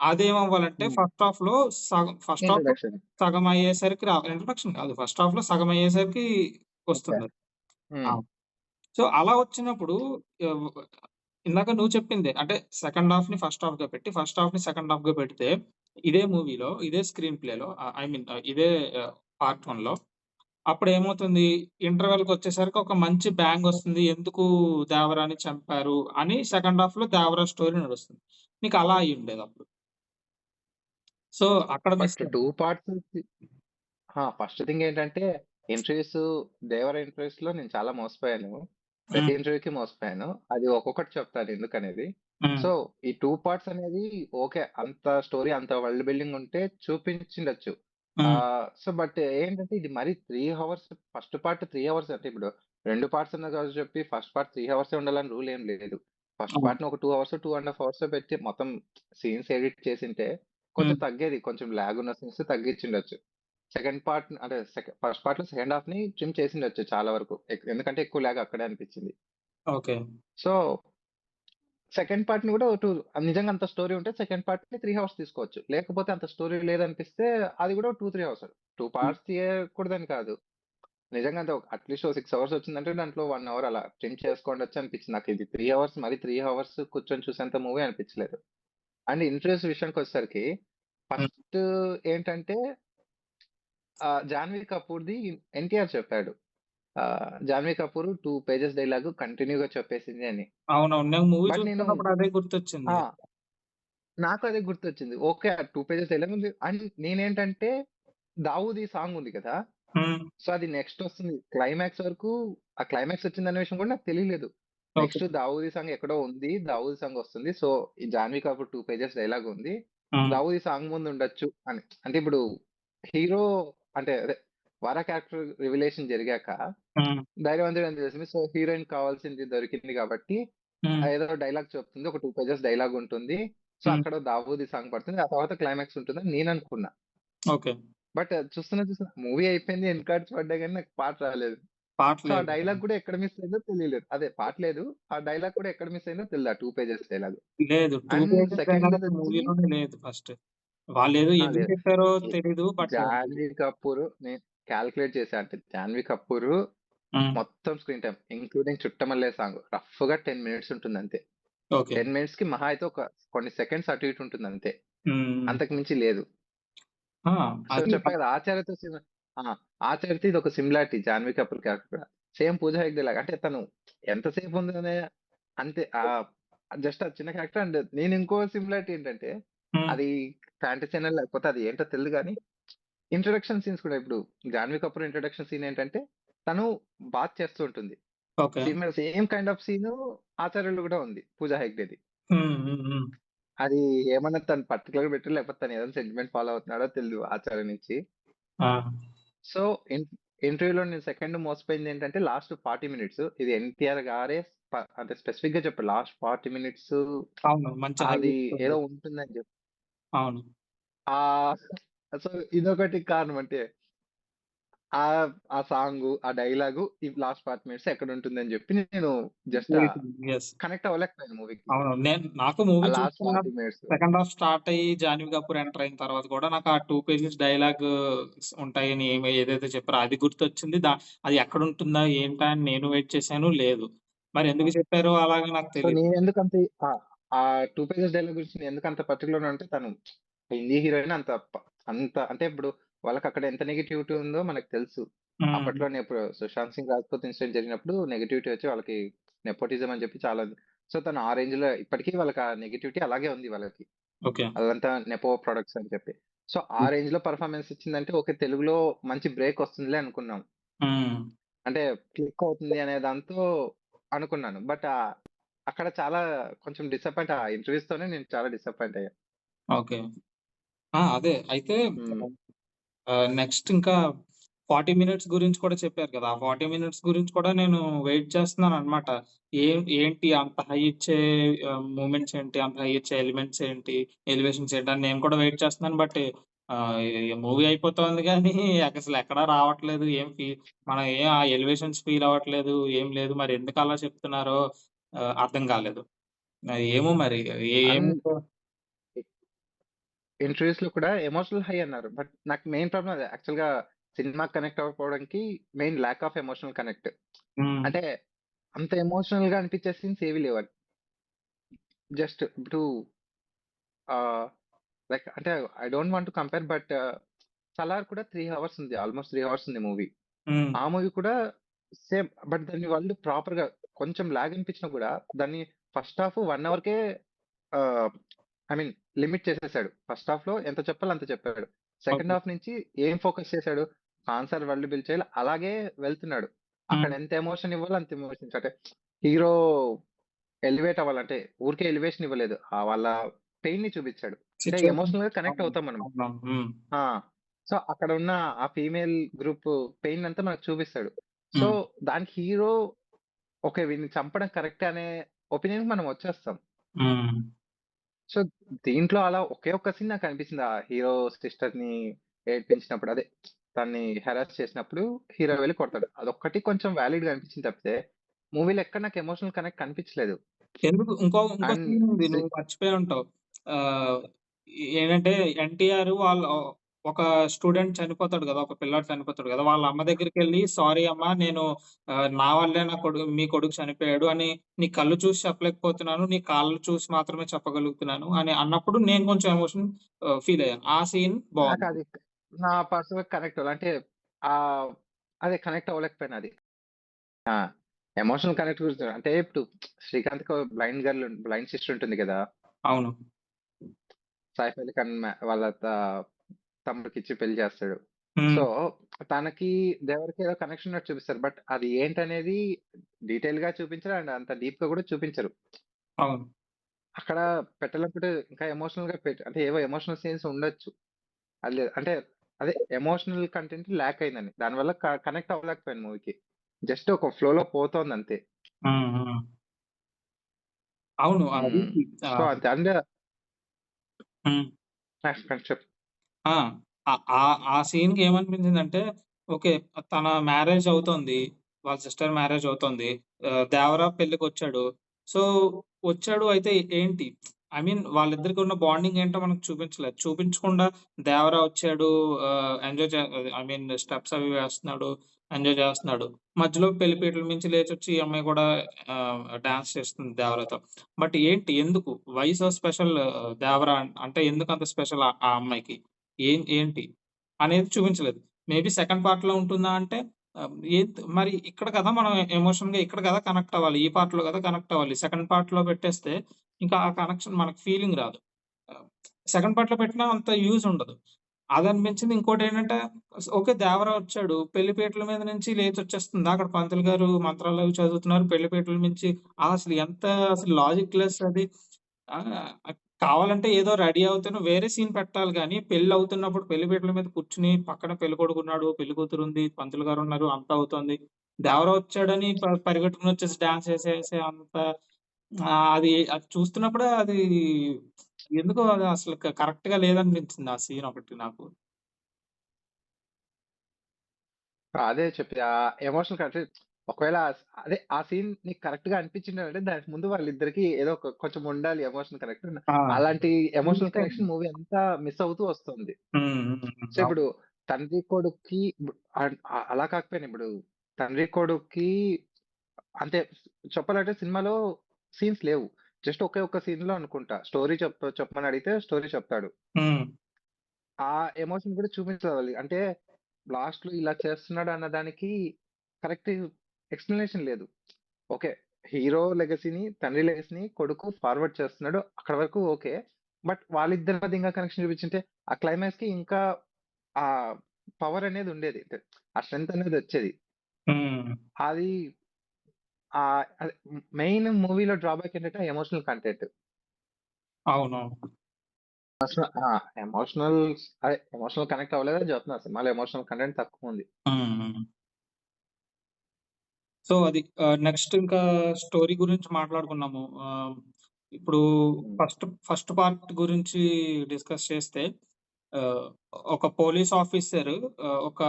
అదేమవ్వాలంటే హ్మ్. First half introduction. సగం అయ్యేసరికి ఇంట్రడక్షన్ కాదు. ఫస్ట్ హాఫ్‌లో సగం అయ్యేసరికి ఓకే. వస్తుందది. ఆ! హ్మ్. సో, అలా వచ్చినప్పుడు ఆహ్, ఇందాక నువ్వు చెప్పిందే. అంటే సెకండ్ హాఫ్‌ని ఫస్ట్ హాఫ్‌గా పెట్టి, ఫస్ట్ హాఫ్‌ని సెకండ్ హాఫ్‌గా పెడితే, ఇదే మూవీలో, ఇదే స్క్రీన్ ప్లేలో ఐ మీన్ ఇదే పార్ట్ 1లో అప్పుడేమవుతుంది, ఇంటర్వెల్‌కొచ్చేసరికి ఒక మంచి బ్యాంగొస్తుంది. ఎందుకు దేవరాని చంపారు అని సెకండ్ హాఫ్‌లో దేవరా స్టోరీ నడుస్తుంది. నీకు అలా అయ్యుండేదప్పుడు. సో, అక్కడ but miss 2 parts first thing ఏంటంటే ఇంటర్వ్యూస్ 'దేవర' ఇంటర్వ్యూస్‌లో నేను చాలా మోసపోయాను. ప్రతి హ్మ్. ఇంటర్వ్యూకి మోసపోయాను. అది ఒక్కొక్కటి చెప్తాను ఎందుకనేది. హ్మ్. సో, ఈ 2 పార్ట్స్ అనేది ఓకే. అంత స్టోరీ అంత వరల్డ్ బిల్డింగ్ ఉంటే చూపించిండొచ్చు. హ్మ్. సో, బట్ ఏంటంటే ఇది మరి 3 హవర్స్ ఫస్ట్ పార్ట్ 3 హవర్స్ అంటే ఇప్పుడు 2 పార్ట్స్ ఉన్నాయి కాబట్టి చెప్పి ఫస్ట్ పార్ట్ 3 హవర్సే ఉండాలని రూల్ ఏం లేదు. ఫస్ట్ అవును. పార్ట్‌ని ఒక 2 అవర్స్, 2 ½ అవర్సో పెట్టి మొత్తం సీన్స్ ఎడిట్ చేసుంటే కొంచెం హ్మ్. తగ్గేది. కొంచెం లాగ్ ఉన్న సీన్స్ తగ్గించుండొచ్చు. సెకండ్ పార్ట్ అంటే ఫస్ట్ పార్ట్‌లో సెకండ్ హాఫ్‌ని ట్రిమ్ చేసుండొచ్చు చాలా వరకు. ఎందుకంటే ఎక్కువ లాగ్ అక్కడే అనిపించింది. ఓకే. సో, సెకండ్ పార్ట్‌ని కూడా నిజంగా అంత స్టోరీ ఉంటే సెకండ్ పార్ట్‌ని 3 హవర్స్ తీసుకోవచ్చు. లేకపోతే అంత స్టోరీ లేదనిపిస్తే అది కూడా 2, 3 అవర్స్. 2 హ్మ్. పార్ట్స్ తీయకూడదని కాదు. నిజంగా అంటే అట్‌లీస్ట్ ఓ 6 అవర్స్ వచ్చిందంటే దాంట్లో 1 అవర్ అలా ట్రిమ్ చేసుకోండొచ్చు అనిపించింది. నాకు ఇది 3 అవర్స్ మరి 3 అవర్స్ కూర్చొని చూసేంత మూవీ అనిపించలేదు. అండ్ ఇంటర్వ్యూస్ విషయానికొచ్చేసరికి హ్మ్. ఫస్ట్ ఏంటంటే 'జాన్వీ కపూర్‌ది' ఎన్టీఆర్ చెప్పాడు. 'జాన్వీ కపూర్ 2 పేజెస్ డైలాగ్ కంటిన్యూ‌గా చెప్పేసింది' అని. అవునవును. నేను మూవీ బట్ నేను చూస్తున్నప్పుడు అదే ఆ! గుర్తొచ్చింది. నాకు అదే గుర్తొచ్చింది. ఓకే. ఆ 2 పేజెస్ డైలాగ్ ఉంది. అండ్ నేనేంటంటే 'దావూదీ' సాంగ్ ఉంది కదా! హ్మ్. సో, అది నెక్స్ట్ వస్తుంది. క్లైమాక్స్ వరకు ఆ క్లైమాక్స్ వచ్చిందన్న విషయం కూడా నాకు తెలియలేదు. ఓకే. నెక్స్ట్ 'దావూదీ' సాంగ్ ఎక్కడో ఉంది. 'దావూదీ' సాంగ్ వస్తుంది. సో, ఈ 'జాన్వీ కపూర్' 2 పేజెస్ డైలాగ్ ఉంది. హ్మ్. 'దావూదీ' సాంగ్ ముందు ఉండొచ్చు అని. అంటే ఇప్పుడు హీరో అంటే అదే వర క్యారెక్టర్ రివలేషన్ జరిగాక హ్మ్. ధైర్యవంతుడు అని తెలిసింది. సో, హీరోయిన్ కావాల్సింది దొరికింది కాబట్టి హ్మ్. ఏదో డైలాగ్ చెప్తుంది. ఒక 2 పేజెస్ డైలాగ్ ఉంటుంది. సో, హ్మ్. అక్కడ దావూదీ సాంగ్ పడుతుంది. ఆ తర్వాత క్లైమాక్స్ ఉంటుందని నేననుకున్నా. ఓకే. బట్ చూస్తున్నా మూవీ అయిపోయింది. ఎండ్ కార్డ్స్ పడ్డాయి గానీ నాకు పాట రాలేదు. పాట సో, ఆ లేదు. డైలాగ్ కూడా ఎక్కడ మిస్ అయిందో తెలియలేదు. అదే పాట లేదు. ఆ డైలాగ్ కూడా ఎక్కడ మిస్ అయిందో తెలీదు. ఆ 2 పేజెస్ డైలాగ్. లేదు. 2 అండ్ పేజెస్ డైలాగ్ అసలు సెకండ్‌దొచ్చి మూవీలోనే లేదు ఫస్ట్. వాళ్ళేదో ఎందుకు లేదు. పెట్టారో ఎ తెలీదు. బట్ 'జాన్వీ కపూర్' నేను కాలిక్యులేట్ చేశా. అంటే 'జాన్వీ కపూర్' హ్మ్. మొత్తం screen time including 'Chuttamalle' song రఫ్‌గా 10 మినిట్స్ ఉంటుందంతే. ఓకే. 10 మినిట్స్‌కి మహా అయితే ఒక కొన్ని సెకండ్స్ అటు ఇటు ఉంటుందంతే. హ్మ్. అంతకు మించి లేదు. ఆ! సో, అది చెప్పా కదా! 'ఆచార్య'తో ఆ! 'ఆచార్య'తో ఇదొక సిమిలారిటీ 'జాన్వీ కపూర్' క్యారెక్టర్ కూడా. సేమ్ 'పూజా హెగ్డే' లాగా. అంటే తను ఎంతసేపు ఉందనే అంతే జస్ట్ ఆ చిన్న క్యారెక్టర్ అండ్ నేను ఇంకో సిమిలారిటీ ఏంటంటే, హ్మ్. అది ఫ్యాంటసీనా లేకపోతే అది ఏంటో తెలీదు గానీ, ఇంట్రొడక్షన్ సీన్స్ కూడా ఇప్పుడు 'జాన్వీ కపూర్' ఇంట్రొడక్షన్ సీన్ ఏంటంటే, తను బాత్ చేస్తూ ఉంటుంది. Okay. Same kind of scene 'ఆచార్యలో' కూడా ఉంది 'పూజా హెగ్డే'ది. హ్మ్. హ్మ్. హ్మ్. అది ఏమన్నా తను పర్టిక్యులర్‌గా పెట్టారో లేకపోతే తను ఏదైనా సెంటిమెంట్ ఫాలో అవుతున్నాడో తెలీదు 'ఆచార్య' నుంచి. ఆ! సో, ఇంటర్వ్యూలో నేను సెకండ్ మోసపోయిందేంటంటే లాస్ట్ 40 మినిట్స్. ఇది ఎన్టీఆర్ గారే అంటే స్పెసిఫిక్‌గా చెప్పారు. లాస్ట్ 40 మినిట్స్ అవును. మంచి హై అది ఇస్తుంది. ఏదో ఉంటుందని చెప్పి. అవును. ఆహ్, సో, ఇదొకటి కారణం. అంటే ఆ సాంగు, ఆ డైలాగు ఈ లాస్ట్ 40 మినిట్స్ ఎక్కడుంటుందని చెప్పి నేను జస్ట్ యెస్. కనెక్ట్ అవ్వలేకపోయాను మూవీకి. అవును. నాకు ఆ మూవీ లాస్ట్ చూస్తున్న 40 మినిట్స్. సెకండ్ హాఫ్ స్టార్ట్ అయ్యి 'జాన్వీ కపూర్' ఎంటర్ అయిన తర్వాత కూడా నాకు ఆ 2 పేజెస్ డైలాగ్ ఉంటాయని ఏదైతే చెప్పారో అది గుర్తొచ్చింది. అది ఎక్కడుంటుందా ఏంటా అని నేను వెయిట్ చేశాను. లేదు. మరి ఎందుకు చెప్పారో అలాగా నాకు సో, తెలీదు. నేనెందుకంత ఆ! ఆ 2 పేజెస్ డైలాగ్ గురించి నేనెందుకంత పర్టిక్యులర్ అంటే తను హిందీ హీరోయిన్ అంత అంటే ఇప్పుడు వాళ్ళకక్కడ ఎంత నెగటివిటీ ఉందో మనకు తెలుసు. హ్మ్. అప్పట్లోనే ఇప్పుడు 'సుశాంత్ సింగ్ రాజ్‌పూత్' ఇన్సిడెంట్ జరిగినప్పుడు నెగటివిటీ వచ్చి వాళ్ళకి నెపోటిజం అని చెప్పి చాలా సో, తను ఆ రేంజ్‌లో ఇప్పటికి వాళ్ళకి ఆ నెగటివిటీ అలాగే ఉంది వాళ్ళకి. ఓకే. అదంతా నెపో ప్రొడక్ట్స్ అని చెప్పి. సో, ఆ హ్మ్. రేంజ్‌లో పెర్ఫార్మన్స్ ఇచ్చిందంటే ఓకే. తెలుగులో మంచి బ్రేక్ వస్తుందిలే అనుకున్నాం. హ్మ్. అంటే క్లిక్ అవుతుంది అనే దాంతో అనుకున్నాను. బట్ అక్కడ చాలా కొంచెం డిసప్పాయింట్ ఆ ఇంటర్వ్యూస్‌తోనే నేను చాలా డిసప్పాయింట్ అయ్యా. ఓకే. ఆ! అదే. అయితే హ్మ్. నెక్స్ట్ ఇంకా 40 మినిట్స్ గురించి కూడా చెప్పారు కదా! ఆ 40 మినిట్స్ గురించి కూడా నేను వెయిట్ చేస్తున్నాననమాట. ఏంటి అంత హై ఇచ్చే మూవ్‌మెంట్స్ ఏంటి? అంత హై ఇచ్చే ఎలిమెంట్స్ ఏంటి? ఎలివేషన్స్ ఏంటి? అని నేను కూడా వెయిట్ చేస్తున్నాను. బట్ మూవీ అయిపోతోంది గానీ అసలెక్కడా రావట్లేదు. మనం ఆ ఎలివేషన్స్ ఫీల్ అవ్వట్లేదు. ఏం లేదు. మరి ఎందుకలా చెప్తున్నారో అర్థం కాలేదు. ఏమో మరి అండ్ ఏమిటో. ఇంటర్వ్యూస్‌లో కూడా ఎమోషనల్ హై అన్నారు. బట్ నాకు మెయిన్ ప్రాబ్లమ్ అదే. యాక్చువల్‌గా సినిమాకి కనెక్ట్ అవ్వకపోవడానికి main lack of emotional connect. Hmm. అంటే అంత ఎమోషనల్‌గా అనిపించే సీన్స్ ఏవి లేవు. జస్ట్ ఇప్పుడు ఆహ్, లైక్ అంటే I don't want to compare but 'Salaar' కూడా 3 అవర్స్ ఉంది. ఆల్‌మోస్ట్ 3 అవర్స్ ఉంది మూవీ. హ్మ్. ఆ మూవీ కూడా సేమ్. బట్ దాన్ని వాళ్ళు ప్రాపర్‌గా కొంచెం లాగ్ అనిపించినా కూడా దాన్ని ఫస్ట్ హాఫ్ 1 అవర్‌కే ఆహ్, ఐ మీన్ లిమిట్ చేసేసాడు. ఫస్ట్ హాఫ్‌లో ఎంత చెప్పాలో అంత చెప్పాడు. Second okay. హాఫ్ నుంచి ఏం ఫోకస్ చేసాడు? ఖాన్ సార్ వరల్డ్ బిల్డ్ చేయాలి. అలాగే వెళ్తున్నాడు. అక్కడ హ్మ్. ఎంత ఎమోషన్ ఇవ్వాలో అంత ఎమోషన్ అంటే హీరో ఎలివేట్ అవ్వాలంటే ఊరికే ఎలివేషన్ ఇవ్వలేదు. వాళ్ళ పెయిన్‌ని చూపించాడు. అంటే సిట్యుయేషన్. ఎమోషనల్‌గా కనెక్ట్ అవును. అవుతాం మనం. అవునవును. హ్మ్. ఆ! సో, అక్కడున్న ఆ ఫీమేల్ గ్రూప్ పెయిన్ అంతా మనకు చూపిస్తాడు. సో, హ్మ్. దానికి హీరో ఓకే. వీడిని చంపడం కరెక్టే అనే ఒపీనియన్‌కి మనం వచ్చేస్తాం. హ్మ్. సో, దీంట్లో అలా ఒకే ఒక్క సీన్ నాకనిపించింది. ఆ హీరో సిస్టర్‌ని ఏడ్పించినప్పుడు అదే తనని హెరాస్ చేసినప్పుడు హీరో వెళ్లి కొడతాడు. అదొక్కటి కొంచెం వాలిడ్‌గా అనిపించింది తప్పితే, మూవీలో ఎక్కడ నాకు ఎమోషనల్ కనెక్ట్ కనిపించలేదు. ఇంకో అండ్ సీన్ ఉంది. శ్రీ నువ్వు మర్చిపోయి ఉంటావు. ఆహ్, ఏంటంటే ఎన్టీఆర్ ఒక స్టూడెంట్ చనిపోతాడు గదా! ఒక పిల్లాడు చనిపోతాడు గదా! వాళ్ళ అమ్మ దగ్గరికెళ్ళి సారీ అమ్మ నేను నా వల్లే మీ కొడుకు చనిపోయాడు అని నీ కళ్ళు చూసి చెప్పలేకపోతున్నాను. నీ కాళ్ళు చూసి మాత్రమే చెప్పగలుగుతున్నాను అని అన్నప్పుడు నేను కొంచెం ఎమోషన్ ఫీల్ అయ్యాను. ఆ సీన్ బావుంది. నాకది నా పర్సనల్‌గా కనెక్ట్ అవ్వలే. అంటే ఆహ్, అదే కనెక్ట్ అవ్వలేకపోయాను అది. ఆ! ఎమోషనల్ కనెక్ట్ గురించి అంటే ఇప్పుడు 'శ్రీకాంత్‌కి' బ్లైండ్ సిస్టర్ ఉంటుంది గదా! అవును. సైఫ్ అలీ ఖాన్ వాళ్ళ తమ్ముడికిచ్చి పెళ్లి చేస్తాడు. హ్మ్. సో, తనకి దేవరికి ఏదో కనెక్షన్ ఉన్నట్టు చూపిస్తారు. బట్ అది ఏంటనేది డీటెయిల్‌గా చూపించరు. అండ్ అంత డీప్‌గా కూడా చూపించరు. అవును. అక్కడ పెట్టాలనుకుంటే ఇంకా ఎమోషనల్‌గా అంటే ఏవో ఎమోషనల్ సీన్స్ ఉండొచ్చు. అది లేదు. అంటే అదే ఎమోషనల్ కంటెంట్ ల్యాక్ అయిందండి. దానివల్ల కనెక్ట్ అవ్వలేకపోయాను మూవీకి. జస్ట్ ఒక ఫ్లోలో పోతోందంతే. హ్మ్. హ్మ్. అవును. అది హ్మ్. సో, ఆహ్, అంతే. అంటే హ్మ్. చెప్పు. ఆ! ఆ సీన్‌కి ఏమనిపించిందంటే, ఓకే. తన మ్యారేజ్ అవుతోంది. వాళ్ళ సిస్టర్ మ్యారేజ్ అవుతోంది. దేవర పెళ్ళికొచ్చాడు. సో, వచ్చాడు అయితే ఏంటి? ఐ మీన్ వాళ్ళిద్దరికి ఉన్న బాండింగ్ ఏంటో మనకు చూపించలేదు. చూపించకుండా దేవర వచ్చాడు, ఎంజాయ్ ఐ మీన్ స్టెప్స్ అవి వేస్తున్నాడు. ఎంజాయ్ చేస్తున్నాడు. మధ్యలో పెళ్లిపీటల మించి లేచొచ్చి ఈ అమ్మాయి కూడా డాన్స్ చేస్తుంది దేవరతో. బట్ ఏంటి? ఎందుకు? వై సో స్పెషల్ దేవర అంటే ఎందుకంత స్పెషల్ ఆ అమ్మాయికి? ఏంటి? అనేది చూపించలేదు. మేబీ సెకండ్ పార్ట్‌లో ఉంటుందా అంటే మరి ఇక్కడ కదా మనం ఎమోషన్‌గా ఇక్కడ కదా కనెక్ట్ అవ్వాలి. ఈ పార్ట్‌లో కదా కనెక్ట్ అవ్వాలి. సెకండ్ పార్ట్‌లో పెట్టేస్తే ఇంకా ఆ కనెక్షన్ మనకు ఫీలింగ్ రాదు. ఆహ్, సెకండ్ పార్ట్‌లో పెట్టినా అంత యూజ్ ఉండదు. అదనిపించింది. ఇంకోటేంటంటే ఓకే. దేవర వచ్చాడు. పెళ్లి పీటల మీద నుంచి లేచొచ్చేస్తుందా? అక్కడ పంతులు గారు మంత్రాలవి చదువుతున్నారు. పెళ్లి పీటల మించి అసలు ఎంత అసలు లాజిక్ లెస్ అది. ఆ! కావాలంటే ఏదో రెడీ అవుతూనే వేరే సీన్ పెట్టాలి గానీ, పెళ్లవుతున్నప్పుడు పెళ్లి పీటల మీద కూర్చొని పక్కన పెళ్ళికొడుకున్నాడు, పెళ్ళికూతురుంది, పంతులు గారున్నారు, అంతా అవుతోంది. దేవర వచ్చాడని పరిగెట్టుకొనొచ్చేసి డాన్స్ చేసేసే అంత అది చూస్తున్నప్పుడే అది ఎందుకో అది అసలు కరెక్ట్‌గా లేదనిపించింది ఆ సీన్ ఒకటి నాకు. అదే చెప్పేది. ఎమోషనల్ కనెక్ట్ ఒకవేళ అదే ఆ సీన్ నీకు కరెక్ట్‌గా అనిపించిందంటే దానికి ముందు వాళ్ళిద్దరికీ ఏదో కొంచెం ఉండాలి ఎమోషనల్ కనెక్ట్. ఆ! అలాంటి ఎమోషనల్ మిస్ అయింది. కనెక్షన్ మూవీ అంతా మిస్ అవుతూ వస్తుంది. హ్మ్. హ్మ్. హ్మ్. సో, ఇప్పుడు అవును. తండ్రి కొడుక్కి అలా కాకపోయినా ఇప్పుడు తండ్రి కొడుక్కి అంటే చెప్పాలంటే సినిమాలో సీన్స్ లేవు. జస్ట్ ఒకే ఒక్క సీన్‌లో అనుకుంటా. స్టోరీ చెప్పమని అడిగితే స్టోరీ చెప్తాడు. హ్మ్. ఆ ఎమోషన్ కూడా చూపించాలి. అంటే లాస్ట్‌లో ఇలా చేస్తున్నాడు అన్న దానికి కరెక్ట్ ఎక్స్‌ప్లనేషన్ లేదు. ఓకే. హీరో లెగసీని, తండ్రి లెగసీని కొడుకు ఫార్వర్డ్ చేస్తున్నాడు. అక్కడి వరకు ఓకే. బట్ వాళ్ళిద్దరి మధ్య ఇంకా కనెక్షన్ చూపించుంటే ఆ క్లైమాక్స్‌కి ఇంకా ఆ పవర్ అనేది ఉండేది. ఆ స్ట్రెంత్ అనేది వచ్చేది. హ్మ్. అది అదే మెయిన్ మూవీలో డ్రాబ్యాక్ ఏంటంటే ఎమోషనల్ కంటెంట్. అవునవును. ఆ! ఎమోషనల్ ఎమోషనల్ కనెక్ట్ అవ్వలేదని చెప్తున్నా. సినిమాలో ఎమోషనల్ కంటెంట్ తక్కువుంది. హ్మ్. హ్మ్. సో, అది నెక్స్ట్ ఇంకా స్టోరీ గురించి మాట్లాడుకున్నాము. ఇప్పుడు హ్మ్. ఫస్ట్ పార్ట్ గురించి డిస్కస్ చేస్తే ఆహ్, ఒక పోలీస్ ఆఫీసర్ ఒక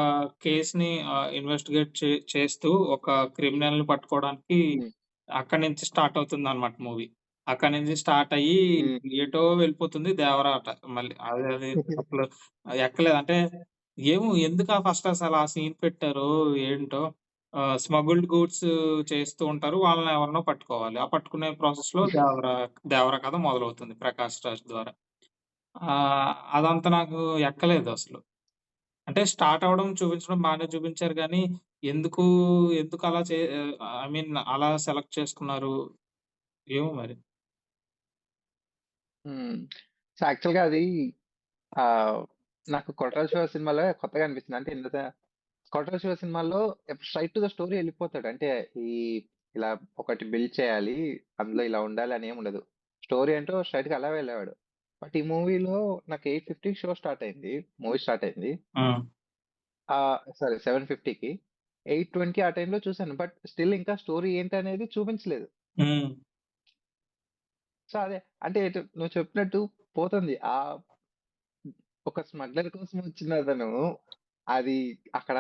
కేస్‌ని ఇన్వెస్టిగేట్ చేస్తూ ఒక క్రిమినల్‌ని పట్టుకోవడానికి హ్మ్. అక్కడి నుంచి స్టార్ట్ అవుతుందన్నమాట మూవీ. అక్కడి నుంచి స్టార్ట్ అయ్యి హ్మ్. ఎటో వెళ్ళిపోతుంది దేవరాట మళ్ళీ. అది అసలు ఎక్కలేదు. అంటే ఎందుకా ఫస్ట్ అసలు ఆ సీన్ పెట్టారో ఏంటో. స్మగుల్డ్ గూడ్స్ చేస్తూ ఉంటారు. వాళ్ళని ఎవరినో పట్టుకోవాలి. ఆ పట్టుకునే ప్రాసెస్‌లో దేవర కథ మొదలవుతుంది 'ప్రకాష్ రాజ్' ద్వారా. అదంతా నాకు ఎక్కలేదసలు. అంటే స్టార్ట్ అవ్వడం, చూపించడం బానే చూపించారు గానీ, ఎందుకు, ఎందుకలా ఐ మీన్ అలా సెలెక్ట్ చేసుకున్నారు? ఏమో మరి. హ్మ్. సో, యాక్చువల్‌గా అది ఆహ్, నాకు 'కొట్రాల శివ' సినిమాలో కొత్తగా అనిపించింది. అంటే 'కొట్రాల శివ' సినిమాలో స్ట్రెయిట్ టు ద స్టోరీ ఎళ్ళిపోతాడు. అంటే ఈ ఇలా ఒకటి బిల్డ్ చేయాలి. అందులో ఇలా ఉండాలి అని ఏమి ఉండదు. స్టోరీ ఏంటో స్ట్రెయిట్‌గా అలా వెళ్ళేవాడు. బట్ ఈ మూవీలో నాకు 8:50కి షో స్టార్ట్ అయింది. మూవీ స్టార్ట్ అయింది. హ్మ్. సారీ 7:50కి. 8:20 ఆ టైంలో చూసాను. బట్ స్టిల్ ఇంకా స్టోరీ ఏంటనేది చూపించలేదు. హ్మ్. సో, అదే అంటే నువ్వు చెప్పినట్టు పోతుంది. ఒక స్మగ్లర్ కోసం వచ్చినతను అది అక్కడ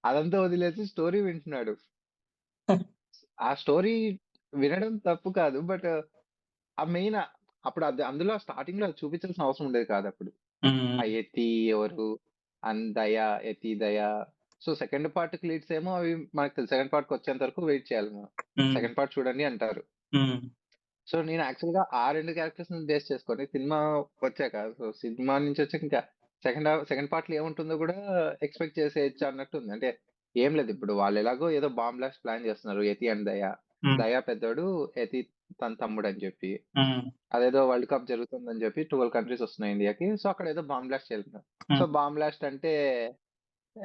అదంతా వదిలేసి స్టోరీ వింటున్నాడు. ఆ స్టోరీ వినడం తప్పు కాదు. బట్ ఆ మెయిన్ అప్పుడు అందులో స్టార్టింగ్‌లో అది చూపించాల్సిన అవసరం ఉండేది కాదప్పుడు. ఆ హ్మ్. యతి ఎవరు? దయ, యతి, దయ. సో, సెకండ్ పార్ట్‌కి లీడ్స్ ఏమో అవి మనకు తెలుసు. సెకండ్ పార్ట్‌కొచ్చేంత వరకు వెయిట్ చేయాలి మనం. హ్మ్. సెకండ్ పార్ట్ చూడండి అంటారు. హ్మ్. సో, నేను యాక్చువల్‌గా ఆ 2 క్యారెక్టర్స్‌ని బేస్ చేసుకొని సినిమా వచ్చాక సినిమా నుంచి వచ్చాక ఇంకా సెకండ్ పార్ట్‌లో ఏముంటుందో గూడా ఎక్స్‌పెక్ట్ చేసేయొచ్చు అన్నట్టుంది. అంటే ఏం లేదు ఇప్పుడు వాళ్ళెలాగో ఏదో బాంబ్ బ్లాస్ట్ ప్లాన్ చేస్తున్నారు. యతి అండ్ దయ. హ్మ్. దయ పెద్దోడు, యతి తన తమ్ముడని జెప్పి. హ్మ్. అదేదో వరల్డ్ కప్ జరుగుతుందని జెప్పి 12 కంట్రీస్ వస్తున్నాయి ఇండియాకి. సో, అక్కడ ఏదో బాంబ్ బ్లాస్ట్ చేస్తున్నారు. సో, హ్మ్. బాంబ్ బ్లాస్ట్ అంటే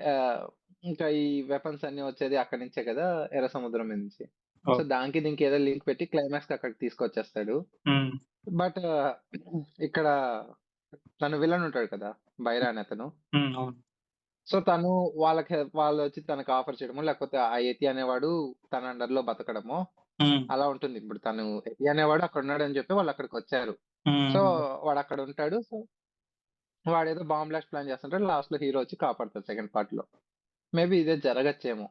ఆహ్, ఇంకా ఈ వెపన్స్ అన్నీ వచ్చేది అక్కడి నుంచే కదా! ఎర్ర సముద్రం మీద నుంచి. సో, ఓహ్! దానికి దీనికి ఏదో లింక్ పెట్టి క్లైమాక్స్‌కి అక్కడికి తీసుకొచ్చేస్తాడు. హ్మ్. బట్ ఇక్కడ తను విలన్ ఉంటాడు కదా! బైరా అనే అతను. హ్మ్. అవును. సో, తను వాళ్ళొచ్చి తనకు ఆఫర్ చేయడమో, లేకపోతే ఆ యతి అనేవాడు తన అండర్‌లో బతకడమో హ్మ్. అలా ఉంటుంది. ఇప్పుడు తను యతి అనేవాడు అక్కడున్నాడని చెప్పి వాళ్ళక్కడికొచ్చారు. సో, హ్మ్. వాడక్కడుంటాడు. సో, వాడేదో బాంబ్ బ్లాస్ట్ ప్లాన్ చేస్తుంటాడు. లాస్ట్‌లో హీరో వచ్చి కాపాడతాడు సెకండ్ పార్ట్‌లో. మేబీ ఇదే జరగచ్చేమో.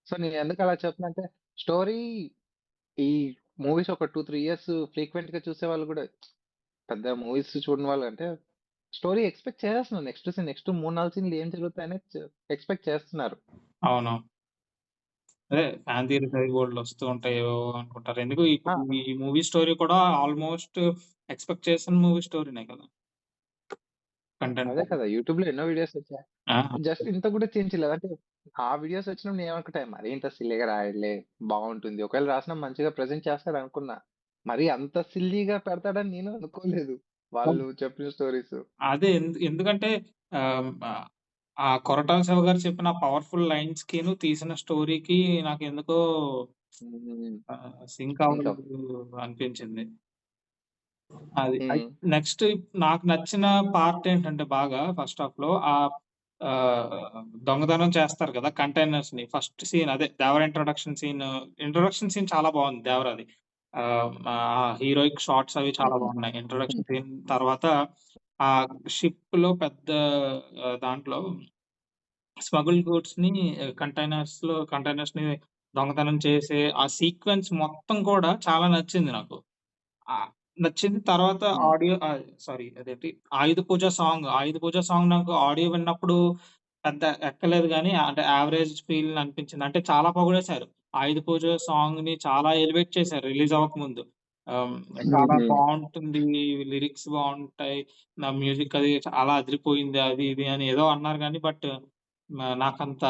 సో, నేనెందుకలా చెప్తున్నానంటే, స్టోరీ ఈ మూవీస్ ఒక 2, 3 ఇయర్స్ ఫ్రీక్వెంట్‌గా చూసేవాళ్ళు గూడా పెద్ద మూవీస్ చూడని వాళ్ళంటే స్టోరీ ఎక్స్‌పెక్ట్ చేసేస్తున్నారు. నెక్స్ట్ 3, 4 సీన్‌లు ఏం జరుగుతాయని ఎక్స్‌పెక్ట్ చేస్తున్నారు. అవును. అదే ఫ్యాన్ థియరీస్ అవి బోలెడొస్తూ ఉంటాయో అనుకుంటారు. ఎందుకు ఆ! ఇప్పుడు ఈ మూవీ స్టోరీ కూడా ఆల్‌మోస్ట్ ఎక్స్‌పెక్ట్ చేసిన మూవీ స్టోరీనే కదా! కంటెంట్ అదే అది. కదా! యూట్యూబ్‌లో ఎన్నో వీడియోస్ వచ్చాయి. ఆ! జస్ట్ ఇంత కూడా చేంజ్ చేయలేదు. అంటే ఆ వీడియోస్ వచ్చినప్పుడు నేనేమనుకుంటా మరీ ఇంత సిల్లీగా రాయడులే బావుంటుంది. ఒకవేళ రాసినా మంచిగా ప్రెజెంట్ చేస్తాడనుకున్నా. మరీ అంత సిల్లీగా పెడతాడని నేను అనుకోలేదు. వాళ్ళు చెప్పిన స్టోరీస్. అదే ఎందుకంటే ఆహ్, ఆ కొరటాల శివ గారు చెప్పిన పవర్‌ఫుల్ లైన్స్‌కిను తీసిన స్టోరీకి నాకెందుకో హ్మ్. సింక్ సింక్ అవ్వదు. అవ్వలేదు అనిపించింది. అది. హ్మ్. నెక్స్ట్ నాకు నచ్చిన పార్ట్ ఏంటంటే బాగా ఫస్ట్ హాఫ్‌లో దొంగతనం చేస్తారు కదా! కంటైనర్స్‌ని. ఫస్ట్ సీన్ అదే దేవర ఇంట్రొడక్షన్ సీన్ చాలా బావుంది దేవరది. హీరోయిక్ షాట్స్ అవి చాలా హ్మ్. బాగున్నాయి. హ్మ్. ఇంట్రొడక్షన్ సీన్ తర్వాత ఆ షిప్‌లో పెద్ద దాంట్లో స్మగుల్ గూడ్స్‌ని కంటైనర్స్‌ని దొంగతనం చేసే ఆ సీక్వెన్స్ మొత్తం కూడా చాలా నచ్చింది నాకు. ఆ! నచ్చింది. తర్వాత హ్మ్. ఆడియో సారీ అదేంటి 'ఆయుధ పూజ' సాంగ్ నాకు ఆడియో విన్నప్పుడు పెద్ద ఎక్కలేదు గానీ, అంటే యావరేజ్ ఫీల్ అనిపించింది. అంటే చాలా పొగిడేశారు. 'ఆయుధ పూజ' సాంగ్‌ని చాలా ఎలివేట్ చేశారు రిలీజ్ అవ్వకముందు. ఆహ్, చాలా హ్మ్. బావుంటుంది. లిరిక్స్ బావుంటాయి. నా మ్యూజిక్ అది చాలా అదిరిపోయింది. అది ఇది అని ఏదో అన్నారు గానీ, బట్ నాకంత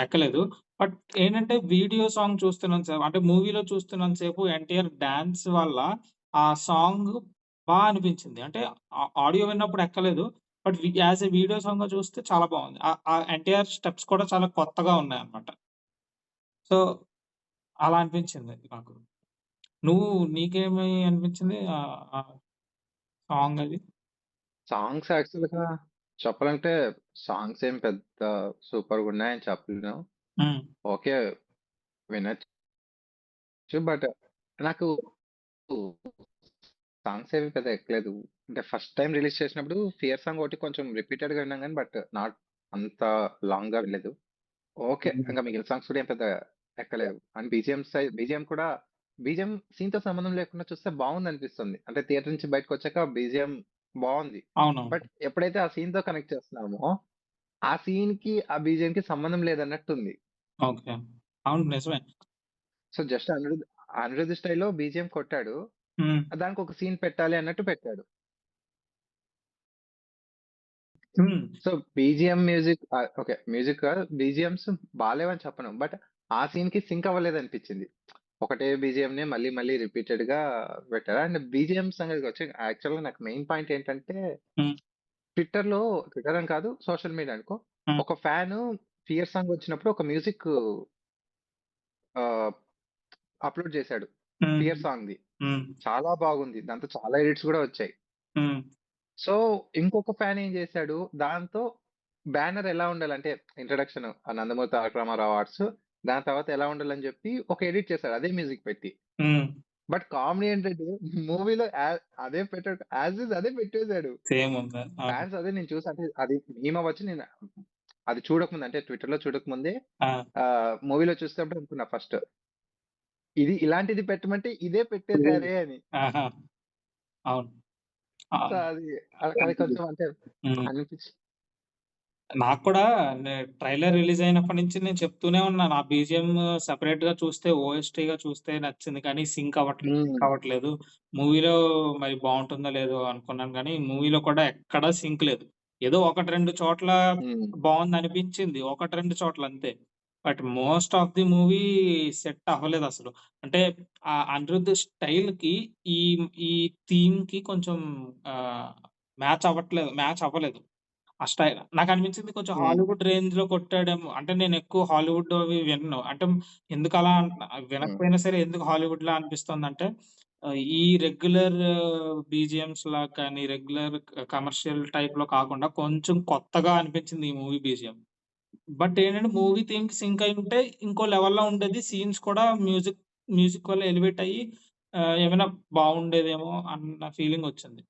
ఎక్కలేదు. బట్ ఏంటంటే వీడియో సాంగ్ చూస్తున్నంత సేపు అంటే మూవీలో చూస్తున్నంత సేపు ఎన్టీఆర్ డాన్స్ వల్ల ఆ సాంగ్ అనిపించింది. అంటే ఆడియో విన్నప్పుడు ఎక్కలేదు. బట్ యాస్ ఎ వీడియో సాంగ్‌గా చూస్తే చాలా బావుంది. ఆ ఎన్టీఆర్ స్టెప్స్ కూడా చాలా కొత్తగా ఉన్నాయన్నమాట. సో, అలా అనిపించింది నాకు. నువ్వు నీకేమి అనిపించింది? ఆ సాంగ్ అది? సాంగ్స్ యాక్చువల్‌గా చెప్పాలంటే సాంగ్స్ ఏం పెద్ద సూపర్‌గున్నాయని చెప్పలేను. హ్మ్. ఓకే. వినొచ్చు. బట్ నాకు సాంగ్స్ ఏవి పెద్ద ఎక్కలేదు. అంటే ఫస్ట్ టైమ్ రిలీజ్ చేసినప్పుడు 'ఫియర్' సాంగ్ ఒకటి కొంచెం రిపీటెడ్‌గా విన్నాను గానీ, బట్ నాట్ అంత లాంగ్‌గా వినలేదు. ఓకే. హ్మ్. ఇంక మిగిలిన సాంగ్స్ కూడా ఏం పెద్ద ఎక్కలేదు. అండ్ బీజీఎం కూడా బీజీఎం సీన్‌తో సంబంధం లేకుండా చూస్తే బావుందనిపిస్తుంది. అంటే థియేటర్ నుంచి బయటకొచ్చాక బీజీఎం బావుంది. అవునవును. బట్ ఎప్పుడైతే ఆ సీన్‌తో కనెక్ట్ చేస్తున్నామో, ఆ సీన్‌కి, ఆ బీజీఎంకి సంబంధం లేదన్నట్టుంది. ఓకే. అవును. నిజమే. సో, జస్ట్ అనిరుద్ స్టైల్‌లో బీజీఎం కొట్టాడు. హ్మ్. దానికొక సీన్ పెట్టాలి అన్నట్టు పెట్టాడు. Hmm. So, BGM music okay. Music BGMs బాలేవని చెప్పను. బట్ ఆ సీన్‌కి సింక్ అవ్వలేదనిపించింది. ఒకటే బీజీఎంనే మళ్ళీ మళ్ళీ రిపీటెడ్‌గా పెట్టారు. అండ్ బీజీఎం సంగతికొచ్చి యాక్చువల్‌గా నాకు మెయిన్ పాయింట్ ఏంటంటే హ్మ్. ట్విట్టర్‌లో ట్విట్టర్ అని కాదు సోషల్ మీడియా అనుకో. హ్మ్. ఒక ఫ్యాను 'ఫియర్' సాంగ్ వచ్చినప్పుడు ఒక మ్యూజిక్ ఆహ్, అప్‌లోడ్ చేశాడు. హ్మ్. 'ఫియర్' సాంగ్‌ది. హ్మ్. చాలా బాగుంది. దాంతో చాలా ఎడిట్స్ కూడా వచ్చాయి. హ్మ్. సో, ఇంకొక ఫ్యాన్ ఏం చేశాడు, దాంతో బ్యానర్ ఎలా ఉండాలంటే ఇంట్రడక్షన్ 'నందమూరి తారక రామారావు అవార్డ్స్' దాని తర్వాత ఎలా ఉండాలని చెప్పి ఒక ఎడిట్ చేశాడు. అదే మ్యూజిక్ పెట్టి. హ్మ్. బట్ కామెడీ ఏంటంటే మూవీలో అదే పెట్టాడు. యాస్ ఇట్ ఈజ్ అదే పెట్టేసాడు. సేమ్ ఉందా? ఆ! ఫాన్స్ అదే నేను చూసా. అంటే అది మీమ్ అవ్వచ్చు. నేను అది చూడకముందు అంటే ట్విట్టర్‌లో చూడకముందే ఆ! మూవీలో చూసేటప్పుడు అనుకున్నా ఫస్ట్. ఇది ఇలాంటిది పెట్టమంటే ఇదే సేమ్. పెట్టేసారే అని. ఆహా! అవును. ఆ! సో, అది కొంచెం అంటే హ్మ్. అనిపించి నాకు కూడా ట్రైలర్ రిలీజ్ అయినప్పటి నుంచి నేను చెప్తూనే ఉన్నాను. ఆ బీజీఎం సెపరేట్‌గా చూస్తే, ఓఎస్టీగా చూస్తే నచ్చింది. కానీ సింక్ హ్మ్. అవ్వట్లేదు. మూవీలో మరి బావుంటుందో లేదో అనుకున్నాను గానీ, మూవీలో కూడా ఎక్కడా సింక్ లేదు. ఏదో 1, 2 చోట్ల హ్మ్. బావుందనిపించింది. 1, 2 చోట్ల అంతే. But most of the movie set అవ్వలేదసలు. అంటే అనిరుద్ స్టైల్‌కి ఈ ఈ థీమ్‌కి కొంచెం ఆహ్, మ్యాచ్ అవ్వలేదు. ఆ స్టైల్ నాకనిపించింది కొంచెం హ్మ్. హాలీవుడ్ రేంజ్‌లో కొట్టాడేమో. అంటే నేనెక్కువ హాలీవుడ్ అవి వినను. అంటే ఎందుకలా హ్మ్. వినకపోయినా సరే ఎందుకు హాలీవుడ్‌లా అనిపిస్తోందంటే, ఈ రెగ్యులర్ బీజీఎమ్స్‌లా కానీ, రెగ్యులర్ కమర్షియల్ టైప్‌లో కాకుండా కొంచెం కొత్తగా అనిపించింది ఈ మూవీ బీజీఎం. బట్ ఏంటంటే మూవీ థీమ్‌కి సింక్ అయి ఉంటే ఇంకో లెవెల్‌లో ఉండేది. సీన్స్ కూడా మ్యూజిక్ వల్ల ఎలివేట్ అయ్యి ఏమైనా బావుండేదేమో అన్న ఫీలింగొచ్చింది.